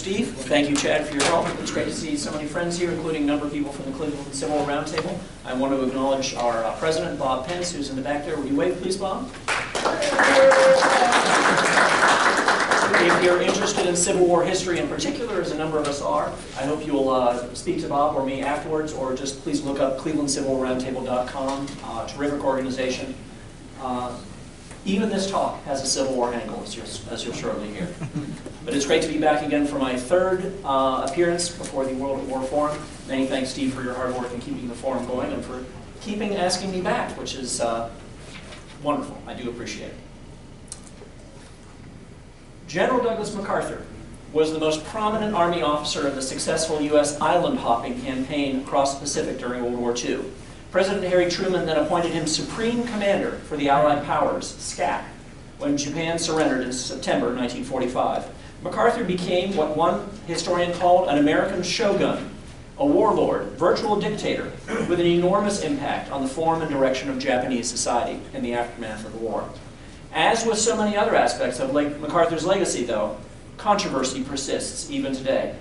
Steve. Thank you, Chad, for your help. It's great to see so many friends here, including a number of people from the Cleveland Civil War Roundtable. I want to acknowledge our president, Bob Pence, who's in the back there. Will you wave, please, Bob? If you're interested in Civil War history in particular, as a number of us are, I hope you'll speak to Bob or me afterwards, or just please look up clevelandcivilroundtable.com. Terrific organization. Even this talk has a Civil War angle, as you'll shortly hear. But it's great to be back again for my third appearance before the World War Forum. Many thanks, Steve, for your hard work in keeping the forum going and for asking me back, which is wonderful. I do appreciate it. General Douglas MacArthur was the most prominent Army officer in the successful U.S. island-hopping campaign across the Pacific during World War II. President Harry Truman then appointed him Supreme Commander for the Allied Powers, SCAP, when Japan surrendered in September 1945. MacArthur became what one historian called an American shogun, a warlord, virtual dictator, with an enormous impact on the form and direction of Japanese society in the aftermath of the war. As with so many other aspects of MacArthur's legacy, though, controversy persists even today.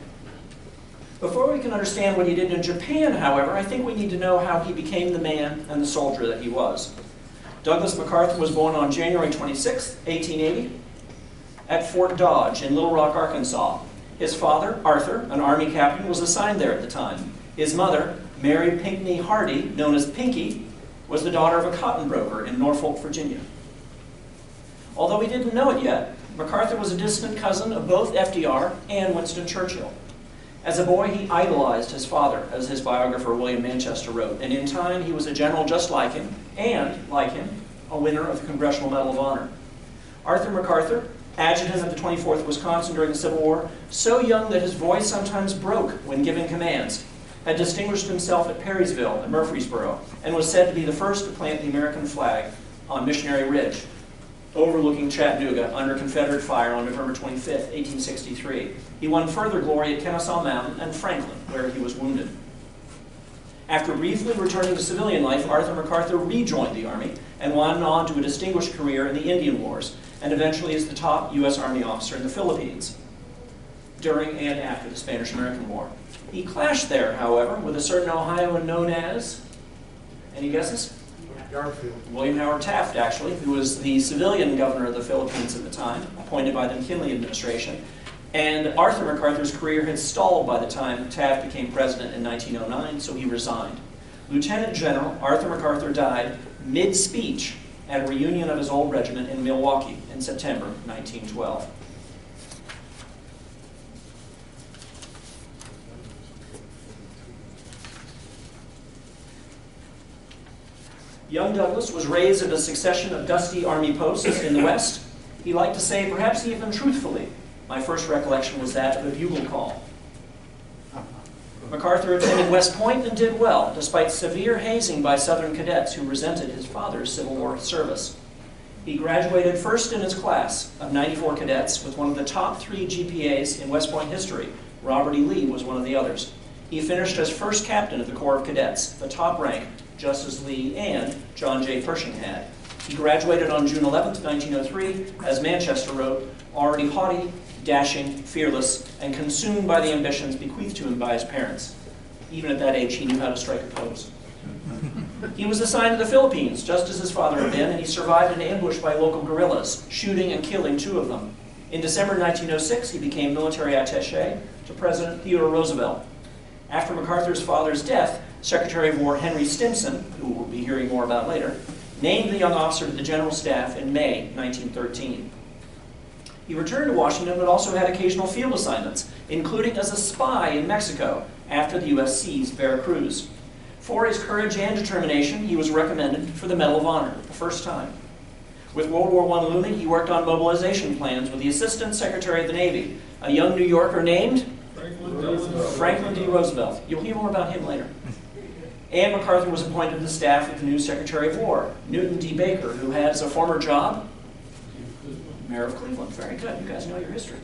Before we can understand what he did in Japan, however, I think we need to know how he became the man and the soldier that he was. Douglas MacArthur was born on January 26, 1880, at Fort Dodge in Little Rock, Arkansas. His father, Arthur, an Army captain, was assigned there at the time. His mother, Mary Pinckney Hardy, known as Pinky, was the daughter of a cotton broker in Norfolk, Virginia. Although he didn't know it yet, MacArthur was a distant cousin of both FDR and Winston Churchill. As a boy, he idolized his father, as his biographer William Manchester wrote, and in time he was a general just like him, and, like him, a winner of the Congressional Medal of Honor. Arthur MacArthur, adjutant of the 24th Wisconsin during the Civil War, so young that his voice sometimes broke when giving commands, had distinguished himself at Perrysville and Murfreesboro, and was said to be the first to plant the American flag on Missionary Ridge, overlooking Chattanooga under Confederate fire on November 25, 1863. He won further glory at Kennesaw Mountain and Franklin, where he was wounded. After briefly returning to civilian life, Arthur MacArthur rejoined the Army and went on to a distinguished career in the Indian Wars, and eventually is the top U.S. Army officer in the Philippines during and after the Spanish-American War. He clashed there, however, with a certain Ohioan known as, any guesses? William Howard Taft, actually, who was the civilian governor of the Philippines at the time, appointed by the McKinley administration. And Arthur MacArthur's career had stalled by the time Taft became president in 1909, so he resigned. Lieutenant General Arthur MacArthur died mid-speech at a reunion of his old regiment in Milwaukee in September 1912. Young Douglas was raised in a succession of dusty Army posts in the West. He liked to say, perhaps even truthfully, my first recollection was that of a bugle call. MacArthur attended West Point and did well, despite severe hazing by Southern cadets who resented his father's Civil War service. He graduated first in his class of 94 cadets with one of the top 3 GPAs in West Point history. Robert E. Lee was one of the others. He finished as first captain of the Corps of Cadets, the top rank, just as Lee and John J. Pershing had. He graduated on June 11, 1903, as Manchester wrote, already haughty, dashing, fearless, and consumed by the ambitions bequeathed to him by his parents. Even at that age, he knew how to strike a pose. He was assigned to the Philippines, just as his father had been, and he survived an ambush by local guerrillas, shooting and killing 2 of them. In December 1906, he became military attaché to President Theodore Roosevelt. After MacArthur's father's death, Secretary of War Henry Stimson, who we'll be hearing more about later, named the young officer to the General Staff in May 1913. He returned to Washington but also had occasional field assignments, including as a spy in Mexico after the U.S. seized Veracruz. For his courage and determination, he was recommended for the Medal of Honor the first time. With World War I looming, he worked on mobilization plans with the Assistant Secretary of the Navy, a young New Yorker named Franklin D. Roosevelt. You'll hear more about him later. And MacArthur was appointed to the staff of the new Secretary of War, Newton D. Baker, who had as a former job, Mayor of Cleveland. Very good. You guys know your history.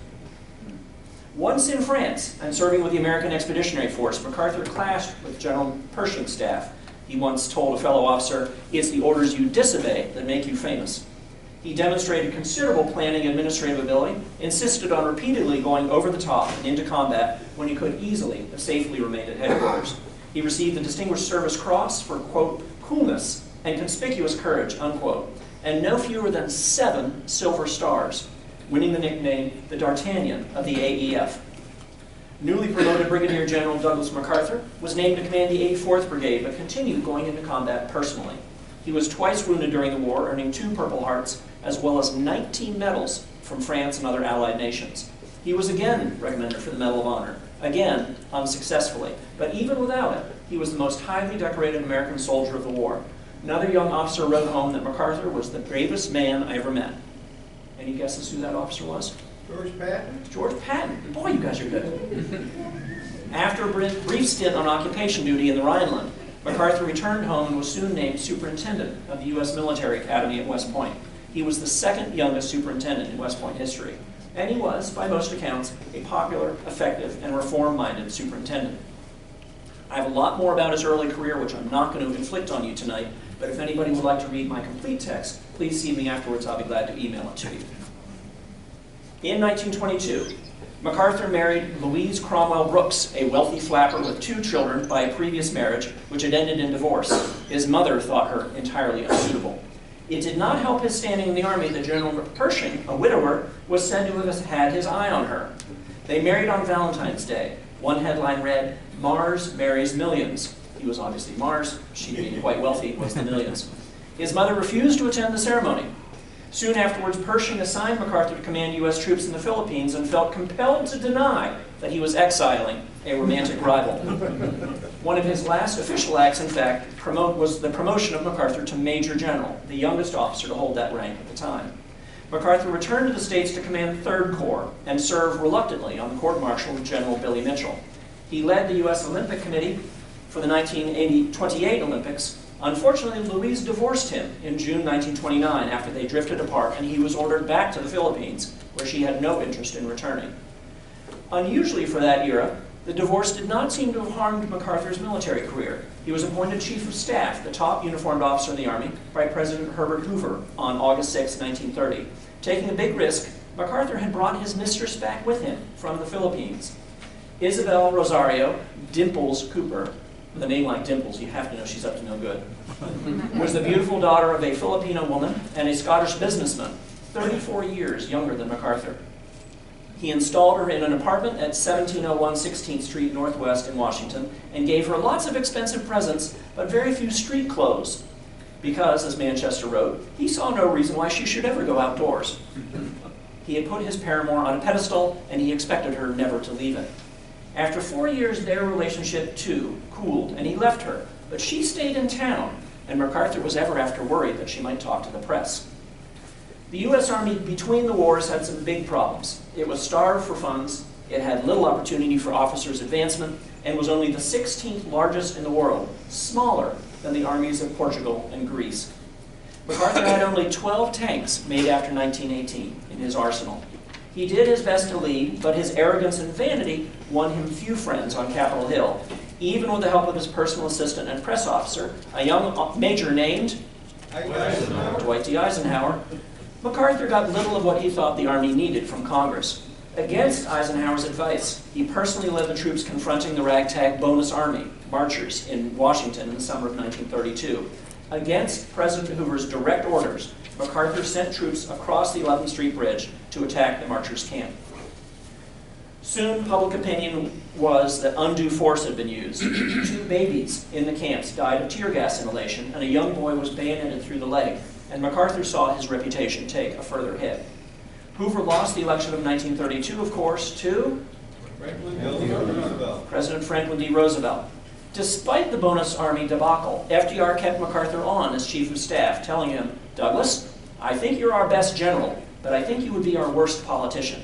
Once in France and serving with the American Expeditionary Force, MacArthur clashed with General Pershing's staff. He once told a fellow officer, "It's the orders you disobey that make you famous." He demonstrated considerable planning and administrative ability, insisted on repeatedly going over the top and into combat when he could easily have safely remained at headquarters. He received the Distinguished Service Cross for, quote, coolness and conspicuous courage, unquote, and no fewer than 7 Silver Stars, winning the nickname the D'Artagnan of the AEF. Newly promoted Brigadier General Douglas MacArthur was named to command the 84th Brigade, but continued going into combat personally. He was twice wounded during the war, earning 2 Purple Hearts, as well as 19 medals from France and other Allied nations. He was again recommended for the Medal of Honor, again unsuccessfully, but even without it, he was the most highly decorated American soldier of the war. Another young officer wrote home that MacArthur was the bravest man I ever met. Any guesses who that officer was? George Patton? George Patton. Boy, you guys are good. After a brief stint on occupation duty in the Rhineland, MacArthur returned home and was soon named superintendent of the U.S. Military Academy at West Point. He was the 2nd youngest superintendent in West Point history, and he was, by most accounts, a popular, effective, and reform-minded superintendent. I have a lot more about his early career, which I'm not going to inflict on you tonight, but if anybody would like to read my complete text, please see me afterwards. I'll be glad to email it to you. In 1922, MacArthur married Louise Cromwell Brooks, a wealthy flapper with 2 children by a previous marriage, which had ended in divorce. His mother thought her entirely unsuitable. It did not help his standing in the Army that General Pershing, a widower, was said to have had his eye on her. They married on Valentine's Day. One headline read, "Mars marries millions." He was obviously Mars. She, being quite wealthy, was the millions. His mother refused to attend the ceremony. Soon afterwards, Pershing assigned MacArthur to command U.S. troops in the Philippines and felt compelled to deny that he was exiling a romantic rival. One of his last official acts, in fact, was the promotion of MacArthur to Major General, the youngest officer to hold that rank at the time. MacArthur returned to the States to command the 3rd Corps and served reluctantly on the court-martial with General Billy Mitchell. He led the U.S. Olympic Committee for the 1928 Olympics. Unfortunately, Louise divorced him in June 1929 after they drifted apart, and he was ordered back to the Philippines, where she had no interest in returning. Unusually for that era, the divorce did not seem to have harmed MacArthur's military career. He was appointed Chief of Staff, the top uniformed officer in the Army, by President Herbert Hoover on August 6, 1930. Taking a big risk, MacArthur had brought his mistress back with him from the Philippines. Isabel Rosario Dimples Cooper, with a name like Dimples, you have to know she's up to no good, was the beautiful daughter of a Filipino woman and a Scottish businessman, 34 years younger than MacArthur. He installed her in an apartment at 1701 16th Street Northwest in Washington and gave her lots of expensive presents, but very few street clothes, because, as Manchester wrote, he saw no reason why she should ever go outdoors. He had put his paramour on a pedestal, and he expected her never to leave it. After 4 years, their relationship, too, cooled, and he left her. But she stayed in town, and MacArthur was ever after worried that she might talk to the press. The U.S. Army, between the wars, had some big problems. It was starved for funds, it had little opportunity for officers' advancement, and was only the 16th largest in the world, smaller than the armies of Portugal and Greece. MacArthur had only 12 tanks made after 1918 in his arsenal. He did his best to lead, but his arrogance and vanity won him few friends on Capitol Hill. Even with the help of his personal assistant and press officer, a young major named Dwight D. Eisenhower, MacArthur got little of what he thought the Army needed from Congress. Against Eisenhower's advice, he personally led the troops confronting the ragtag Bonus Army marchers in Washington in the summer of 1932. Against President Hoover's direct orders, MacArthur sent troops across the 11th Street Bridge to attack the marchers' camp. Soon, public opinion was that undue force had been used. 2 babies in the camps died of tear gas inhalation, and a young boy was bayoneted through the leg, and MacArthur saw his reputation take a further hit. Hoover lost the election of 1932, of course, to President Franklin D. Roosevelt. Despite the Bonus Army debacle, FDR kept MacArthur on as Chief of Staff, telling him, "Douglas, I think you're our best general, but I think you would be our worst politician."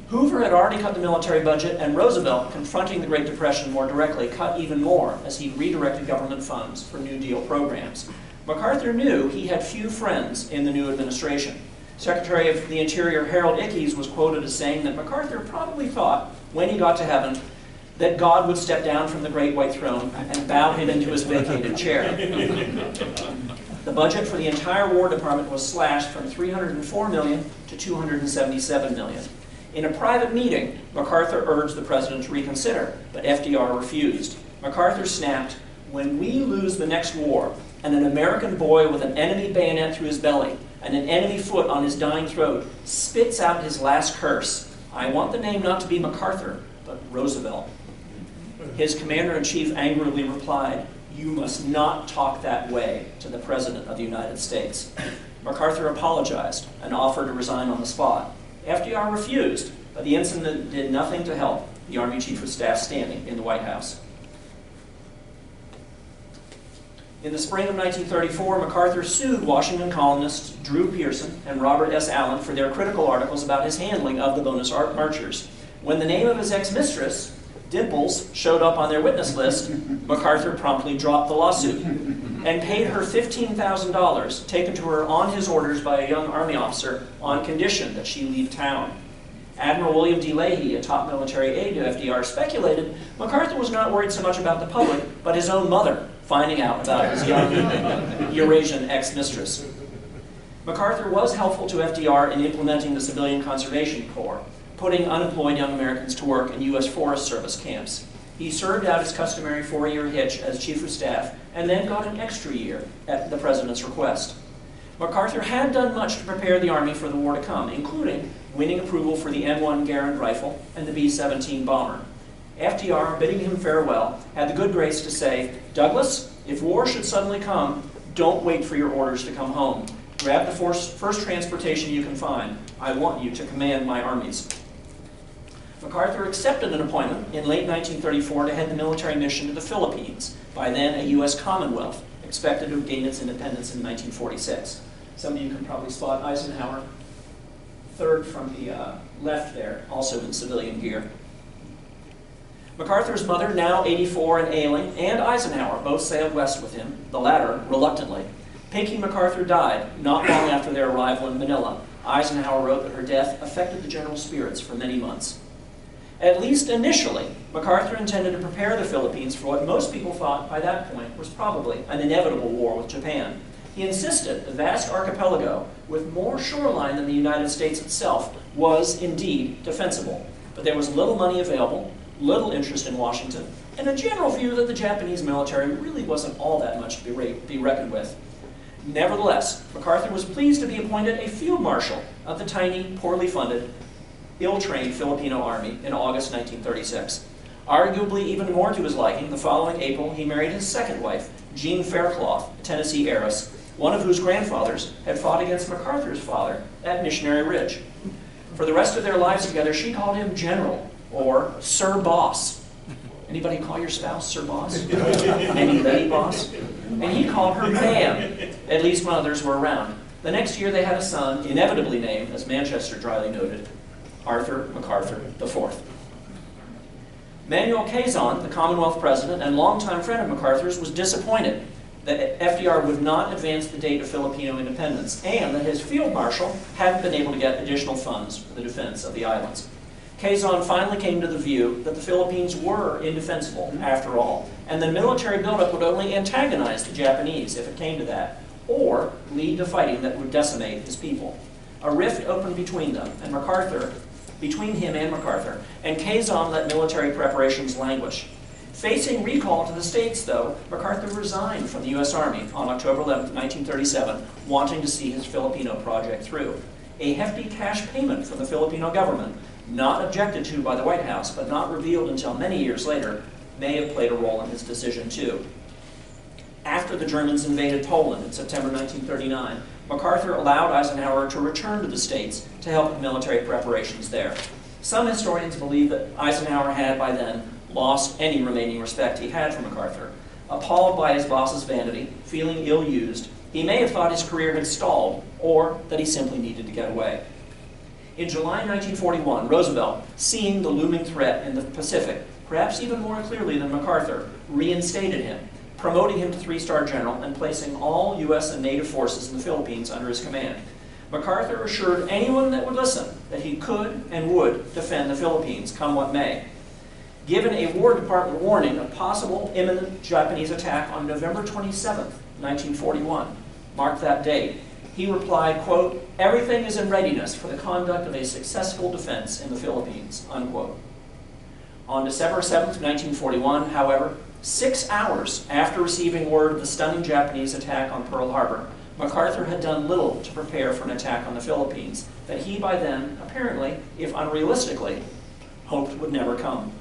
Hoover had already cut the military budget, and Roosevelt, confronting the Great Depression more directly, cut even more as he redirected government funds for New Deal programs. MacArthur knew he had few friends in the new administration. Secretary of the Interior Harold Ickes was quoted as saying that MacArthur probably thought, when he got to heaven, that God would step down from the great white throne and bow him into his vacated chair. The budget for the entire War Department was slashed from $304 million to $277 million. In a private meeting, MacArthur urged the president to reconsider, but FDR refused. MacArthur snapped, "When we lose the next war, and an American boy with an enemy bayonet through his belly and an enemy foot on his dying throat spits out his last curse, I want the name not to be MacArthur, but Roosevelt." His commander-in-chief angrily replied, "You must not talk that way to the President of the United States." MacArthur apologized and offered to resign on the spot. FDR refused, but the incident did nothing to help the Army Chief of Staff standing in the White House. In the spring of 1934, MacArthur sued Washington columnists Drew Pearson and Robert S. Allen for their critical articles about his handling of the bonus marchers. When the name of his ex-mistress, Dimples, showed up on their witness list, MacArthur promptly dropped the lawsuit and paid her $15,000, taken to her on his orders by a young Army officer, on condition that she leave town. Admiral William D. Leahy, a top military aide to FDR, speculated MacArthur was not worried so much about the public, but his own mother finding out about his young Eurasian ex-mistress. MacArthur was helpful to FDR in implementing the Civilian Conservation Corps, putting unemployed young Americans to work in U.S. Forest Service camps. He served out his customary 4-year hitch as Chief of Staff and then got an extra year at the President's request. MacArthur had done much to prepare the Army for the war to come, including winning approval for the M1 Garand rifle and the B-17 bomber. FDR, bidding him farewell, had the good grace to say, "Douglas, if war should suddenly come, don't wait for your orders to come home. Grab the first transportation you can find. I want you to command my armies." MacArthur accepted an appointment in late 1934 to head the military mission to the Philippines, by then a U.S. Commonwealth, expected to gain its independence in 1946. Some of you can probably spot Eisenhower, third from the left there, also in civilian gear. MacArthur's mother, now 84 and ailing, and Eisenhower both sailed west with him, the latter reluctantly. Pinky MacArthur died not long after their arrival in Manila. Eisenhower wrote that her death affected the general's spirits for many months. At least initially, MacArthur intended to prepare the Philippines for what most people thought by that point was probably an inevitable war with Japan. He insisted the vast archipelago, with more shoreline than the United States itself, was indeed defensible. But there was little money available, little interest in Washington, and a general view that the Japanese military really wasn't all that much to be reckoned with. Nevertheless, MacArthur was pleased to be appointed a field marshal of the tiny, poorly funded, ill-trained Filipino army in August 1936. Arguably even more to his liking, the following April he married his second wife, Jean Faircloth, a Tennessee heiress, one of whose grandfathers had fought against MacArthur's father at Missionary Ridge. For the rest of their lives together, she called him General, or Sir Boss. Anybody call your spouse Sir Boss? Any lady boss? And he called her Ma'am, at least when others were around. The next year they had a son, inevitably named, as Manchester dryly noted, Arthur MacArthur IV. Manuel Quezon, the Commonwealth President and longtime friend of MacArthur's, was disappointed that FDR would not advance the date of Filipino independence and that his field marshal hadn't been able to get additional funds for the defense of the islands. Quezon finally came to the view that the Philippines were indefensible, after all, and the military buildup would only antagonize the Japanese if it came to that, or lead to fighting that would decimate his people. A rift opened between them, and between him and MacArthur, and Quezon let military preparations languish. Facing recall to the States, though, MacArthur resigned from the U.S. Army on October 11, 1937, wanting to see his Filipino project through. A hefty cash payment from the Filipino government, not objected to by the White House, but not revealed until many years later, may have played a role in his decision, too. After the Germans invaded Poland in September 1939, MacArthur allowed Eisenhower to return to the States to help with military preparations there. Some historians believe that Eisenhower had, by then, lost any remaining respect he had for MacArthur. Appalled by his boss's vanity, feeling ill-used, he may have thought his career had stalled, or that he simply needed to get away. In July 1941, Roosevelt, seeing the looming threat in the Pacific, perhaps even more clearly than MacArthur, reinstated him, promoting him to 3-star general and placing all U.S. and native forces in the Philippines under his command. MacArthur assured anyone that would listen that he could and would defend the Philippines, come what may. Given a War Department warning of possible imminent Japanese attack on November 27, 1941, marked that date, he replied, quote, "Everything is in readiness for the conduct of a successful defense in the Philippines," unquote. On December 7th, 1941, however, 6 hours after receiving word of the stunning Japanese attack on Pearl Harbor, MacArthur had done little to prepare for an attack on the Philippines that he by then, apparently, if unrealistically, hoped would never come.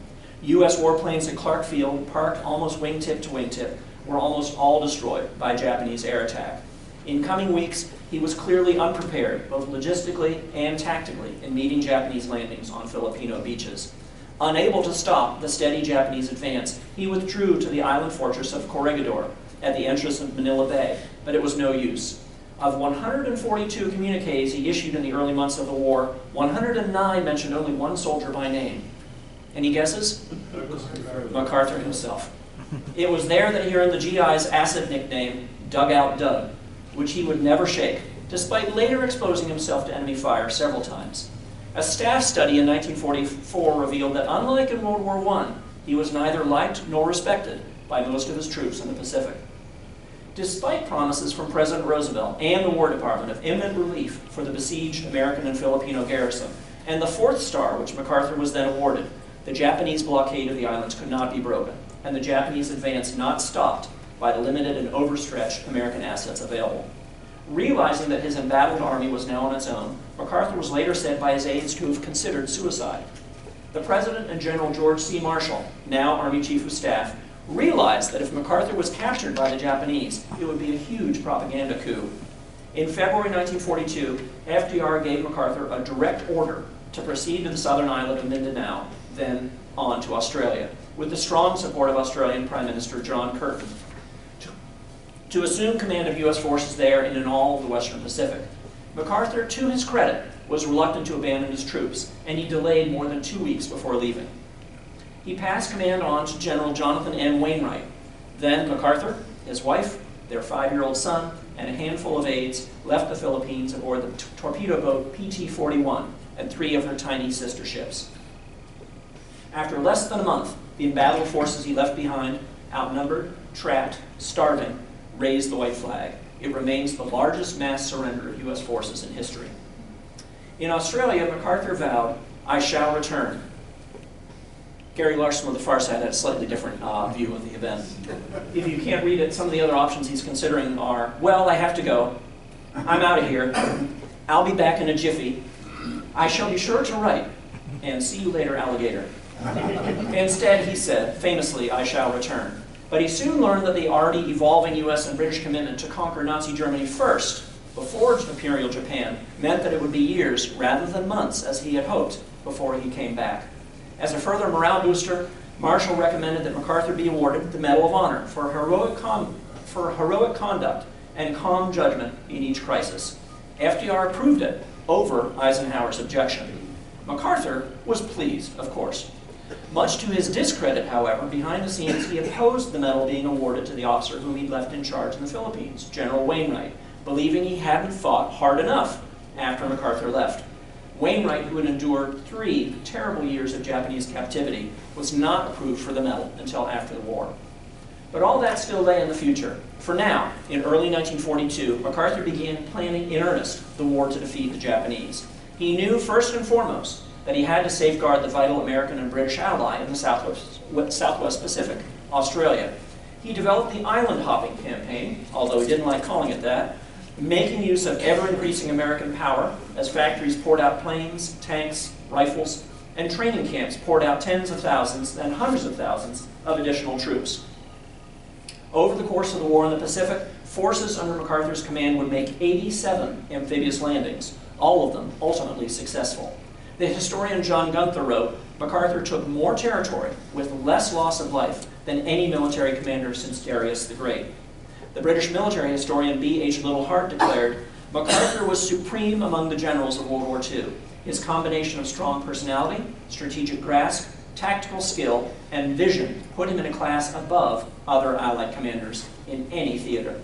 U.S. warplanes at Clark Field, parked almost wingtip to wingtip, were almost all destroyed by Japanese air attack. In coming weeks, he was clearly unprepared, both logistically and tactically, in meeting Japanese landings on Filipino beaches. Unable to stop the steady Japanese advance, he withdrew to the island fortress of Corregidor at the entrance of Manila Bay, but it was no use. Of 142 communiques he issued in the early months of the war, 109 mentioned only one soldier by name. Any guesses? MacArthur himself. It was there that he earned the GI's acid nickname, Dugout Doug, which he would never shake, despite later exposing himself to enemy fire several times. A staff study in 1944 revealed that unlike in World War I, he was neither liked nor respected by most of his troops in the Pacific. Despite promises from President Roosevelt and the War Department of imminent relief for the besieged American and Filipino garrison, and the 4th star which MacArthur was then awarded, the Japanese blockade of the islands could not be broken, and the Japanese advance not stopped by the limited and overstretched American assets available. Realizing that his embattled army was now on its own, MacArthur was later said by his aides to have considered suicide. The President and General George C. Marshall, now Army Chief of Staff, realized that if MacArthur was captured by the Japanese, it would be a huge propaganda coup. In February 1942, FDR gave MacArthur a direct order to proceed to the southern island of Mindanao, then on to Australia, with the strong support of Australian Prime Minister John Curtin, to assume command of U.S. forces there and in all of the Western Pacific. MacArthur, to his credit, was reluctant to abandon his troops, and he delayed more than 2 weeks before leaving. He passed command on to General Jonathan M. Wainwright. Then MacArthur, his wife, their 5-year-old son, and a handful of aides left the Philippines aboard the torpedo boat PT-41 and 3 of her tiny sister ships. After less than a month, the embattled forces he left behind, outnumbered, trapped, starving, raised the white flag. It remains the largest mass surrender of U.S. forces in history. In Australia, MacArthur vowed, "I shall return." Gary Larson with The Far Side had a slightly different view of the event. If you can't read it, some of the other options he's considering are, "Well, I have to go. I'm out of here. I'll be back in a jiffy. I shall be sure to write. And see you later, alligator." Instead, he said, famously, "I shall return." But he soon learned that the already evolving U.S. and British commitment to conquer Nazi Germany first, before Imperial Japan, meant that it would be years, rather than months, as he had hoped, before he came back. As a further morale booster, Marshall recommended that MacArthur be awarded the Medal of Honor for heroic conduct and calm judgment in each crisis. FDR approved it over Eisenhower's objection. MacArthur was pleased, of course. Much to his discredit, however, behind the scenes, he opposed the medal being awarded to the officer whom he'd left in charge in the Philippines, General Wainwright, believing he hadn't fought hard enough after MacArthur left. Wainwright, who had endured 3 terrible years of Japanese captivity, was not approved for the medal until after the war. But all that still lay in the future. For now, in early 1942, MacArthur began planning in earnest the war to defeat the Japanese. He knew, first and foremost, that he had to safeguard the vital American and British ally in the Southwest Pacific, Australia. He developed the island hopping campaign, although he didn't like calling it that, making use of ever-increasing American power as factories poured out planes, tanks, rifles, and training camps poured out tens of thousands and hundreds of thousands of additional troops. Over the course of the war in the Pacific, forces under MacArthur's command would make 87 amphibious landings, all of them ultimately successful. The historian John Gunther wrote, "MacArthur took more territory with less loss of life than any military commander since Darius the Great." The British military historian B.H. Littlehart declared, "MacArthur was supreme among the generals of World War II. His combination of strong personality, strategic grasp, tactical skill, and vision put him in a class above other Allied commanders in any theater."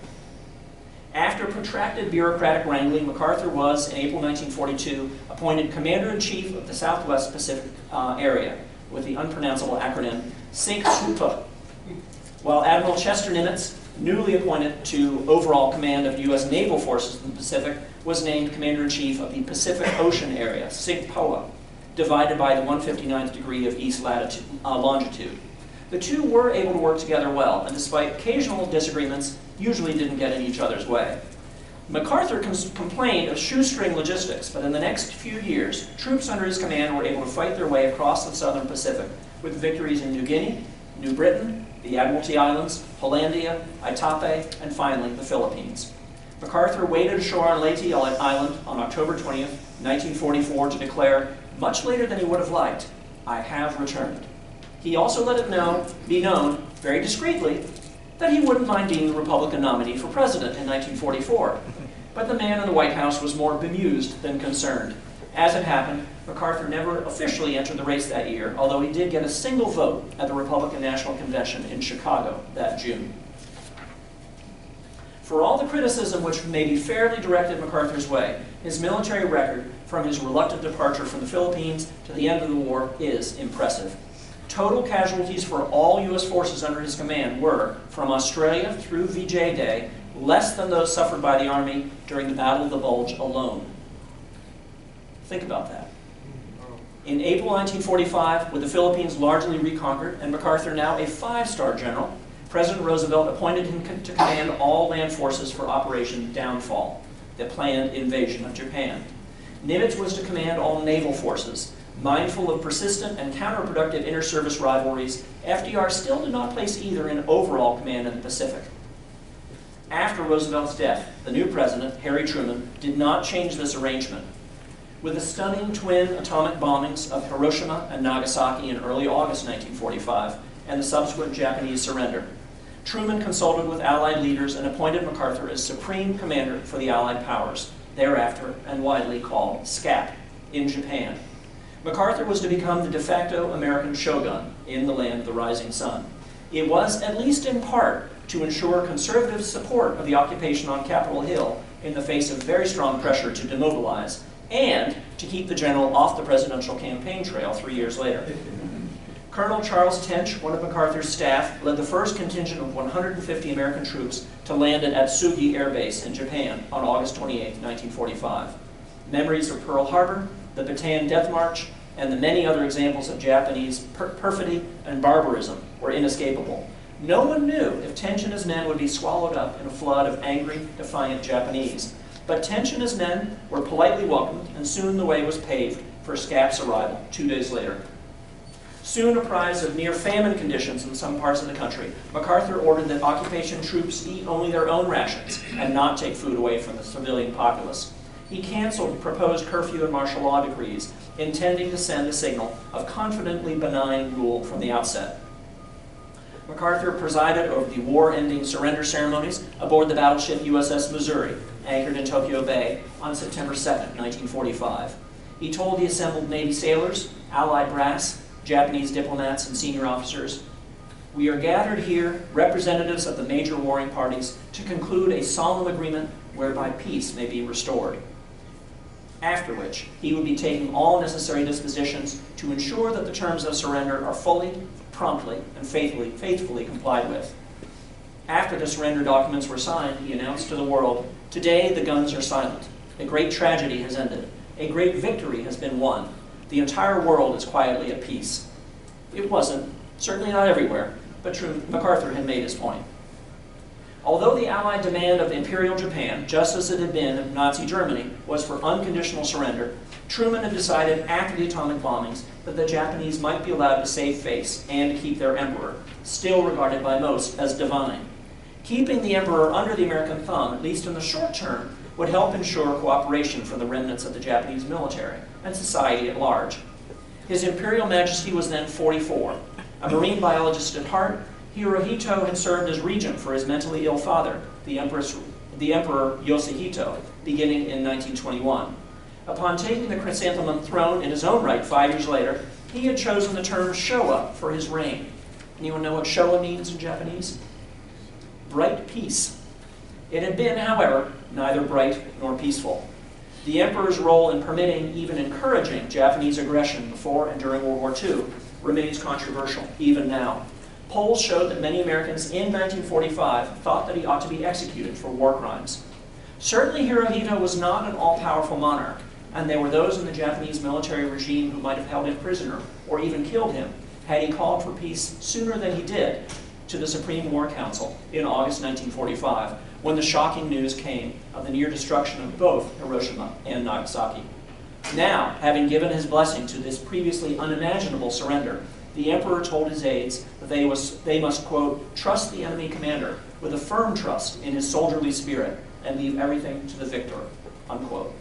After protracted bureaucratic wrangling, MacArthur was, in April 1942, appointed Commander-in-Chief of the Southwest Pacific area, with the unpronounceable acronym SINC-SUPA, while Admiral Chester Nimitz, newly appointed to overall command of U.S. naval forces in the Pacific, was named Commander-in-Chief of the Pacific Ocean area, SIGPOA, divided by the 159th degree of east longitude. The two were able to work together well, and despite occasional disagreements, usually didn't get in each other's way. MacArthur complained of shoestring logistics, but in the next few years, troops under his command were able to fight their way across the southern Pacific, with victories in New Guinea, New Britain, the Admiralty Islands, Hollandia, Itape, and finally the Philippines. MacArthur waded ashore on Leyte Island on October 20th, 1944 to declare, much later than he would have liked, "I have returned." He also let it be known, very discreetly, that he wouldn't mind being the Republican nominee for president in 1944. But the man in the White House was more bemused than concerned. As it happened, MacArthur never officially entered the race that year, although he did get a single vote at the Republican National Convention in Chicago that June. For all the criticism which may be fairly directed MacArthur's way, his military record, from his reluctant departure from the Philippines to the end of the war, is impressive. Total casualties for all U.S. forces under his command were, from Australia through VJ Day, less than those suffered by the Army during the Battle of the Bulge alone. Think about that. In April 1945, with the Philippines largely reconquered and MacArthur now a five-star general, President Roosevelt appointed him to command all land forces for Operation Downfall, the planned invasion of Japan. Nimitz was to command all naval forces. Mindful of persistent and counterproductive inter-service rivalries, FDR still did not place either in overall command in the Pacific. After Roosevelt's death, the new president, Harry Truman, did not change this arrangement. With the stunning twin atomic bombings of Hiroshima and Nagasaki in early August 1945 and the subsequent Japanese surrender, Truman consulted with Allied leaders and appointed MacArthur as Supreme Commander for the Allied powers, thereafter and widely called SCAP, in Japan. MacArthur was to become the de facto American shogun in the land of the rising sun. It was, at least in part, to ensure conservative support of the occupation on Capitol Hill in the face of very strong pressure to demobilize, and to keep the general off the presidential campaign trail 3 years later. Colonel Charles Tench, one of MacArthur's staff, led the first contingent of 150 American troops to land at Atsugi Air Base in Japan on August 28, 1945. Memories of Pearl Harbor, the Bataan Death March, and the many other examples of Japanese perfidy and barbarism were inescapable. No one knew if Tench and his men would be swallowed up in a flood of angry, defiant Japanese. But Tench and his men were politely welcomed, and soon the way was paved for SCAP's arrival 2 days later. Soon apprised of near famine conditions in some parts of the country, MacArthur ordered that occupation troops eat only their own rations and not take food away from the civilian populace. He canceled proposed curfew and martial law decrees, intending to send a signal of confidently benign rule from the outset. MacArthur presided over the war-ending surrender ceremonies aboard the battleship USS Missouri, anchored in Tokyo Bay on September 2, 1945. He told the assembled Navy sailors, Allied brass, Japanese diplomats, and senior officers, "We are gathered here, representatives of the major warring parties, to conclude a solemn agreement whereby peace may be restored." After which, he would be taking all necessary dispositions to ensure that the terms of surrender are fully, promptly, and faithfully complied with. After the surrender documents were signed, he announced to the world, "Today the guns are silent. A great tragedy has ended. A great victory has been won. The entire world is quietly at peace." It wasn't, certainly not everywhere, but MacArthur had made his point. Although the Allied demand of Imperial Japan, just as it had been of Nazi Germany, was for unconditional surrender, Truman had decided after the atomic bombings that the Japanese might be allowed to save face and to keep their emperor, still regarded by most as divine. Keeping the emperor under the American thumb, at least in the short term, would help ensure cooperation for the remnants of the Japanese military and society at large. His Imperial Majesty was then 44. A marine biologist at heart, Hirohito had served as regent for his mentally ill father, the Emperor Yosehito, beginning in 1921. Upon taking the chrysanthemum throne in his own right 5 years later, he had chosen the term Showa for his reign. Anyone know what Showa means in Japanese? Bright peace. It had been, however, neither bright nor peaceful. The emperor's role in permitting, even encouraging, Japanese aggression before and during World War II remains controversial, even now. Polls showed that many Americans in 1945 thought that he ought to be executed for war crimes. Certainly Hirohito was not an all-powerful monarch, and there were those in the Japanese military regime who might have held him prisoner or even killed him had he called for peace sooner than he did to the Supreme War Council in August 1945, when the shocking news came of the near destruction of both Hiroshima and Nagasaki. Now, having given his blessing to this previously unimaginable surrender, the emperor told his aides that they must, quote, trust the enemy commander with a firm trust in his soldierly spirit and leave everything to the victor, unquote.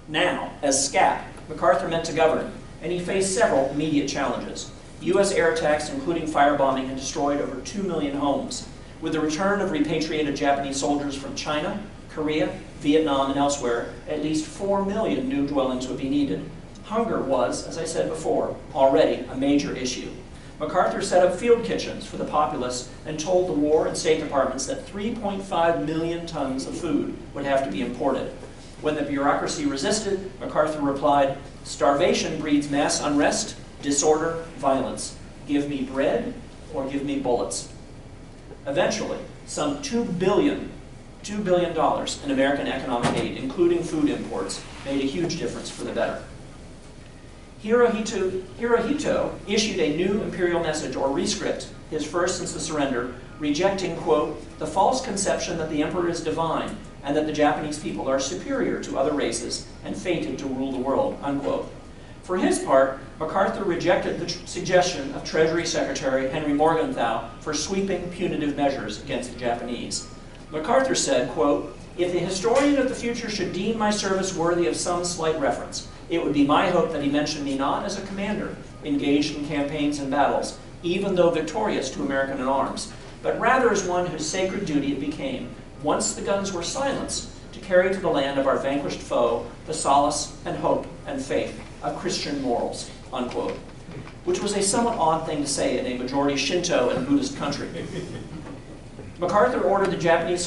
Now, as SCAP, MacArthur meant to govern, and he faced several immediate challenges. U.S. air attacks, including firebombing, had destroyed over 2 million homes. With the return of repatriated Japanese soldiers from China, Korea, Vietnam, and elsewhere, at least 4 million new dwellings would be needed. Hunger was, as I said before, already a major issue. MacArthur set up field kitchens for the populace and told the War and State Departments that 3.5 million tons of food would have to be imported. When the bureaucracy resisted, MacArthur replied, starvation breeds mass unrest, disorder, violence. Give me bread or give me bullets. Eventually, some $2 billion in American economic aid, including food imports, made a huge difference for the better. Hirohito issued a new imperial message, or rescript, his first since the surrender, rejecting, quote, the false conception that the emperor is divine and that the Japanese people are superior to other races and fated to rule the world, unquote. For his part, MacArthur rejected the suggestion of Treasury Secretary Henry Morgenthau for sweeping punitive measures against the Japanese. MacArthur said, quote, if the historian of the future should deem my service worthy of some slight reference, it would be my hope that he mention me not as a commander engaged in campaigns and battles, even though victorious to American in arms, but rather as one whose sacred duty it became, once the guns were silenced, to carry to the land of our vanquished foe the solace and hope and faith of Christian morals, unquote. Which was a somewhat odd thing to say in a majority Shinto and Buddhist country. MacArthur ordered the Japanese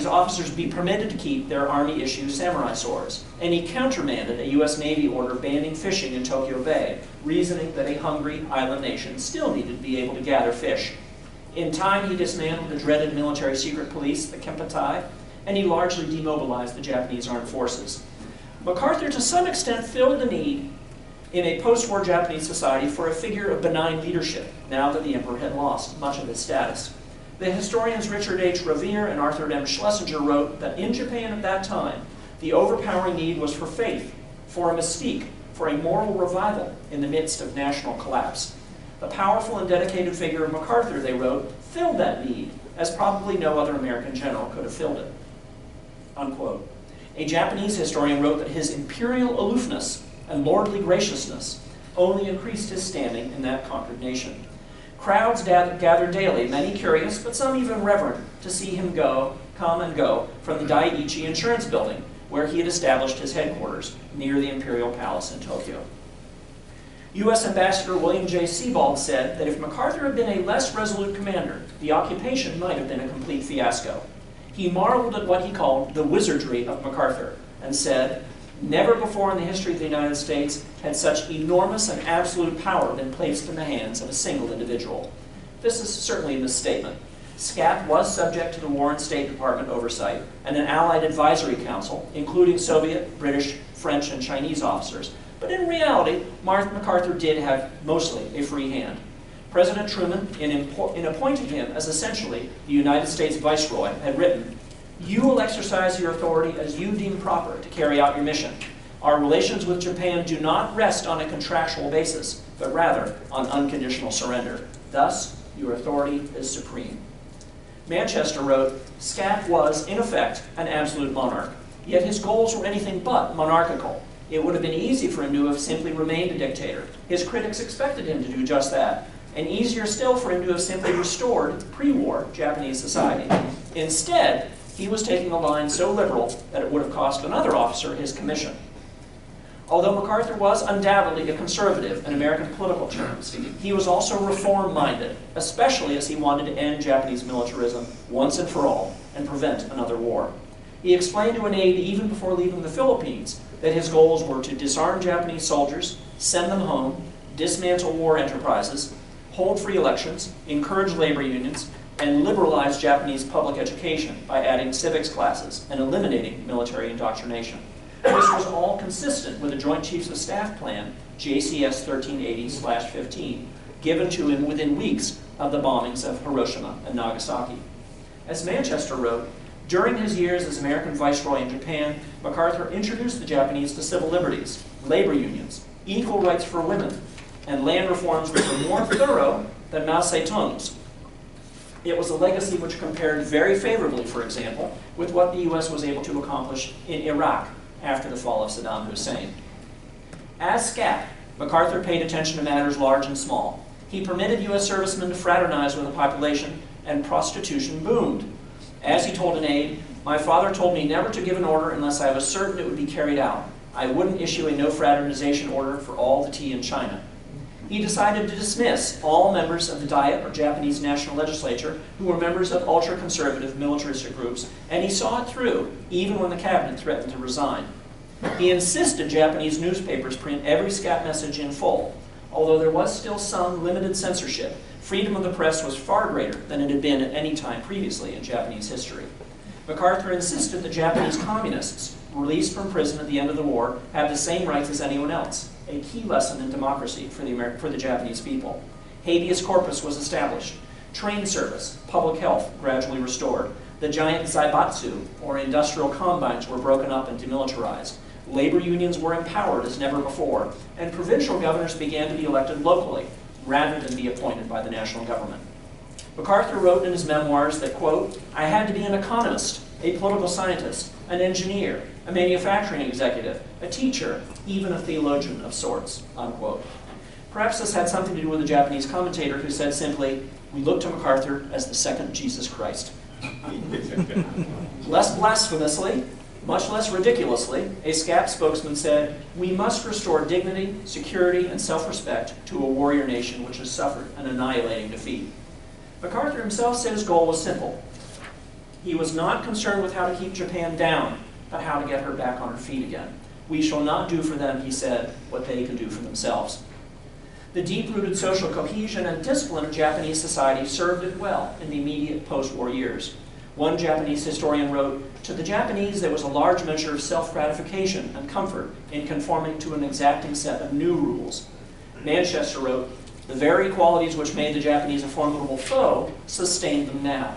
officers be permitted to keep their army-issued samurai swords, and he countermanded a U.S. Navy order banning fishing in Tokyo Bay, reasoning that a hungry island nation still needed to be able to gather fish. In time, he dismantled the dreaded military secret police, the Kempeitai, and he largely demobilized the Japanese armed forces. MacArthur, to some extent, filled the need in a post-war Japanese society for a figure of benign leadership, now that the emperor had lost much of his status. The historians Richard H. Revere and Arthur M. Schlesinger wrote that in Japan at that time, the overpowering need was for faith, for a mystique, for a moral revival in the midst of national collapse. The powerful and dedicated figure of MacArthur, they wrote, filled that need, as probably no other American general could have filled it, unquote. A Japanese historian wrote that his imperial aloofness and lordly graciousness only increased his standing in that conquered nation. Crowds gathered daily, many curious, but some even reverent, to see him come and go from the Daiichi Insurance Building, where he had established his headquarters near the Imperial Palace in Tokyo. U.S. Ambassador William J. Sebald said that if MacArthur had been a less resolute commander, the occupation might have been a complete fiasco. He marveled at what he called the wizardry of MacArthur and said, never before in the history of the United States had such enormous and absolute power been placed in the hands of a single individual. This is certainly a misstatement. SCAP was subject to the War and State Department oversight and an Allied Advisory Council, including Soviet, British, French, and Chinese officers. But in reality, MacArthur did have mostly a free hand. President Truman, in appointing him as essentially the United States Viceroy, had written, you will exercise your authority as you deem proper to carry out your mission. Our relations with Japan do not rest on a contractual basis, but rather on unconditional surrender. Thus, your authority is supreme. Manchester wrote, SCAP was, in effect, an absolute monarch, yet his goals were anything but monarchical. It would have been easy for him to have simply remained a dictator. His critics expected him to do just that, and easier still for him to have simply restored pre-war Japanese society. Instead, he was taking a line so liberal that it would have cost another officer his commission. Although MacArthur was undoubtedly a conservative in American political terms, he was also reform-minded, especially as he wanted to end Japanese militarism once and for all and prevent another war. He explained to an aide even before leaving the Philippines that his goals were to disarm Japanese soldiers, send them home, dismantle war enterprises, hold free elections, encourage labor unions, and liberalize Japanese public education by adding civics classes and eliminating military indoctrination. This was all consistent with the Joint Chiefs of Staff Plan, JCS 1380/15, given to him within weeks of the bombings of Hiroshima and Nagasaki. As Manchester wrote, during his years as American Viceroy in Japan, MacArthur introduced the Japanese to civil liberties, labor unions, equal rights for women, and land reforms which were more thorough than Mao Zedong's. It was a legacy which compared very favorably, for example, with what the U.S. was able to accomplish in Iraq after the fall of Saddam Hussein. As SCAP, MacArthur paid attention to matters large and small. He permitted U.S. servicemen to fraternize with the population, and prostitution boomed. As he told an aide, "My father told me never to give an order unless I was certain it would be carried out. I wouldn't issue a no fraternization order for all the tea in China." He decided to dismiss all members of the Diet, or Japanese National Legislature, who were members of ultra-conservative militaristic groups, and he saw it through, even when the cabinet threatened to resign. He insisted Japanese newspapers print every SCAP message in full. Although there was still some limited censorship, freedom of the press was far greater than it had been at any time previously in Japanese history. MacArthur insisted that Japanese communists, released from prison at the end of the war, have the same rights as anyone else, a key lesson in democracy for the Japanese people. Habeas corpus was established. Train service, public health gradually restored. The giant zaibatsu, or industrial combines, were broken up and demilitarized. Labor unions were empowered as never before, and provincial governors began to be elected locally, rather than be appointed by the national government. MacArthur wrote in his memoirs that, quote, "I had to be an economist, a political scientist, an engineer, a manufacturing executive, a teacher, even a theologian of sorts," unquote. Perhaps this had something to do with a Japanese commentator who said simply, "We look to MacArthur as the second Jesus Christ." Less blasphemously, much less ridiculously, a SCAP spokesman said, "We must restore dignity, security, and self-respect to a warrior nation which has suffered an annihilating defeat." MacArthur himself said his goal was simple. He was not concerned with how to keep Japan down, but how to get her back on her feet again. "We shall not do for them," he said, "what they can do for themselves." The deep-rooted social cohesion and discipline of Japanese society served it well in the immediate post-war years. One Japanese historian wrote, "To the Japanese there was a large measure of self-gratification and comfort in conforming to an exacting set of new rules." Manchester wrote, "The very qualities which made the Japanese a formidable foe sustained them now."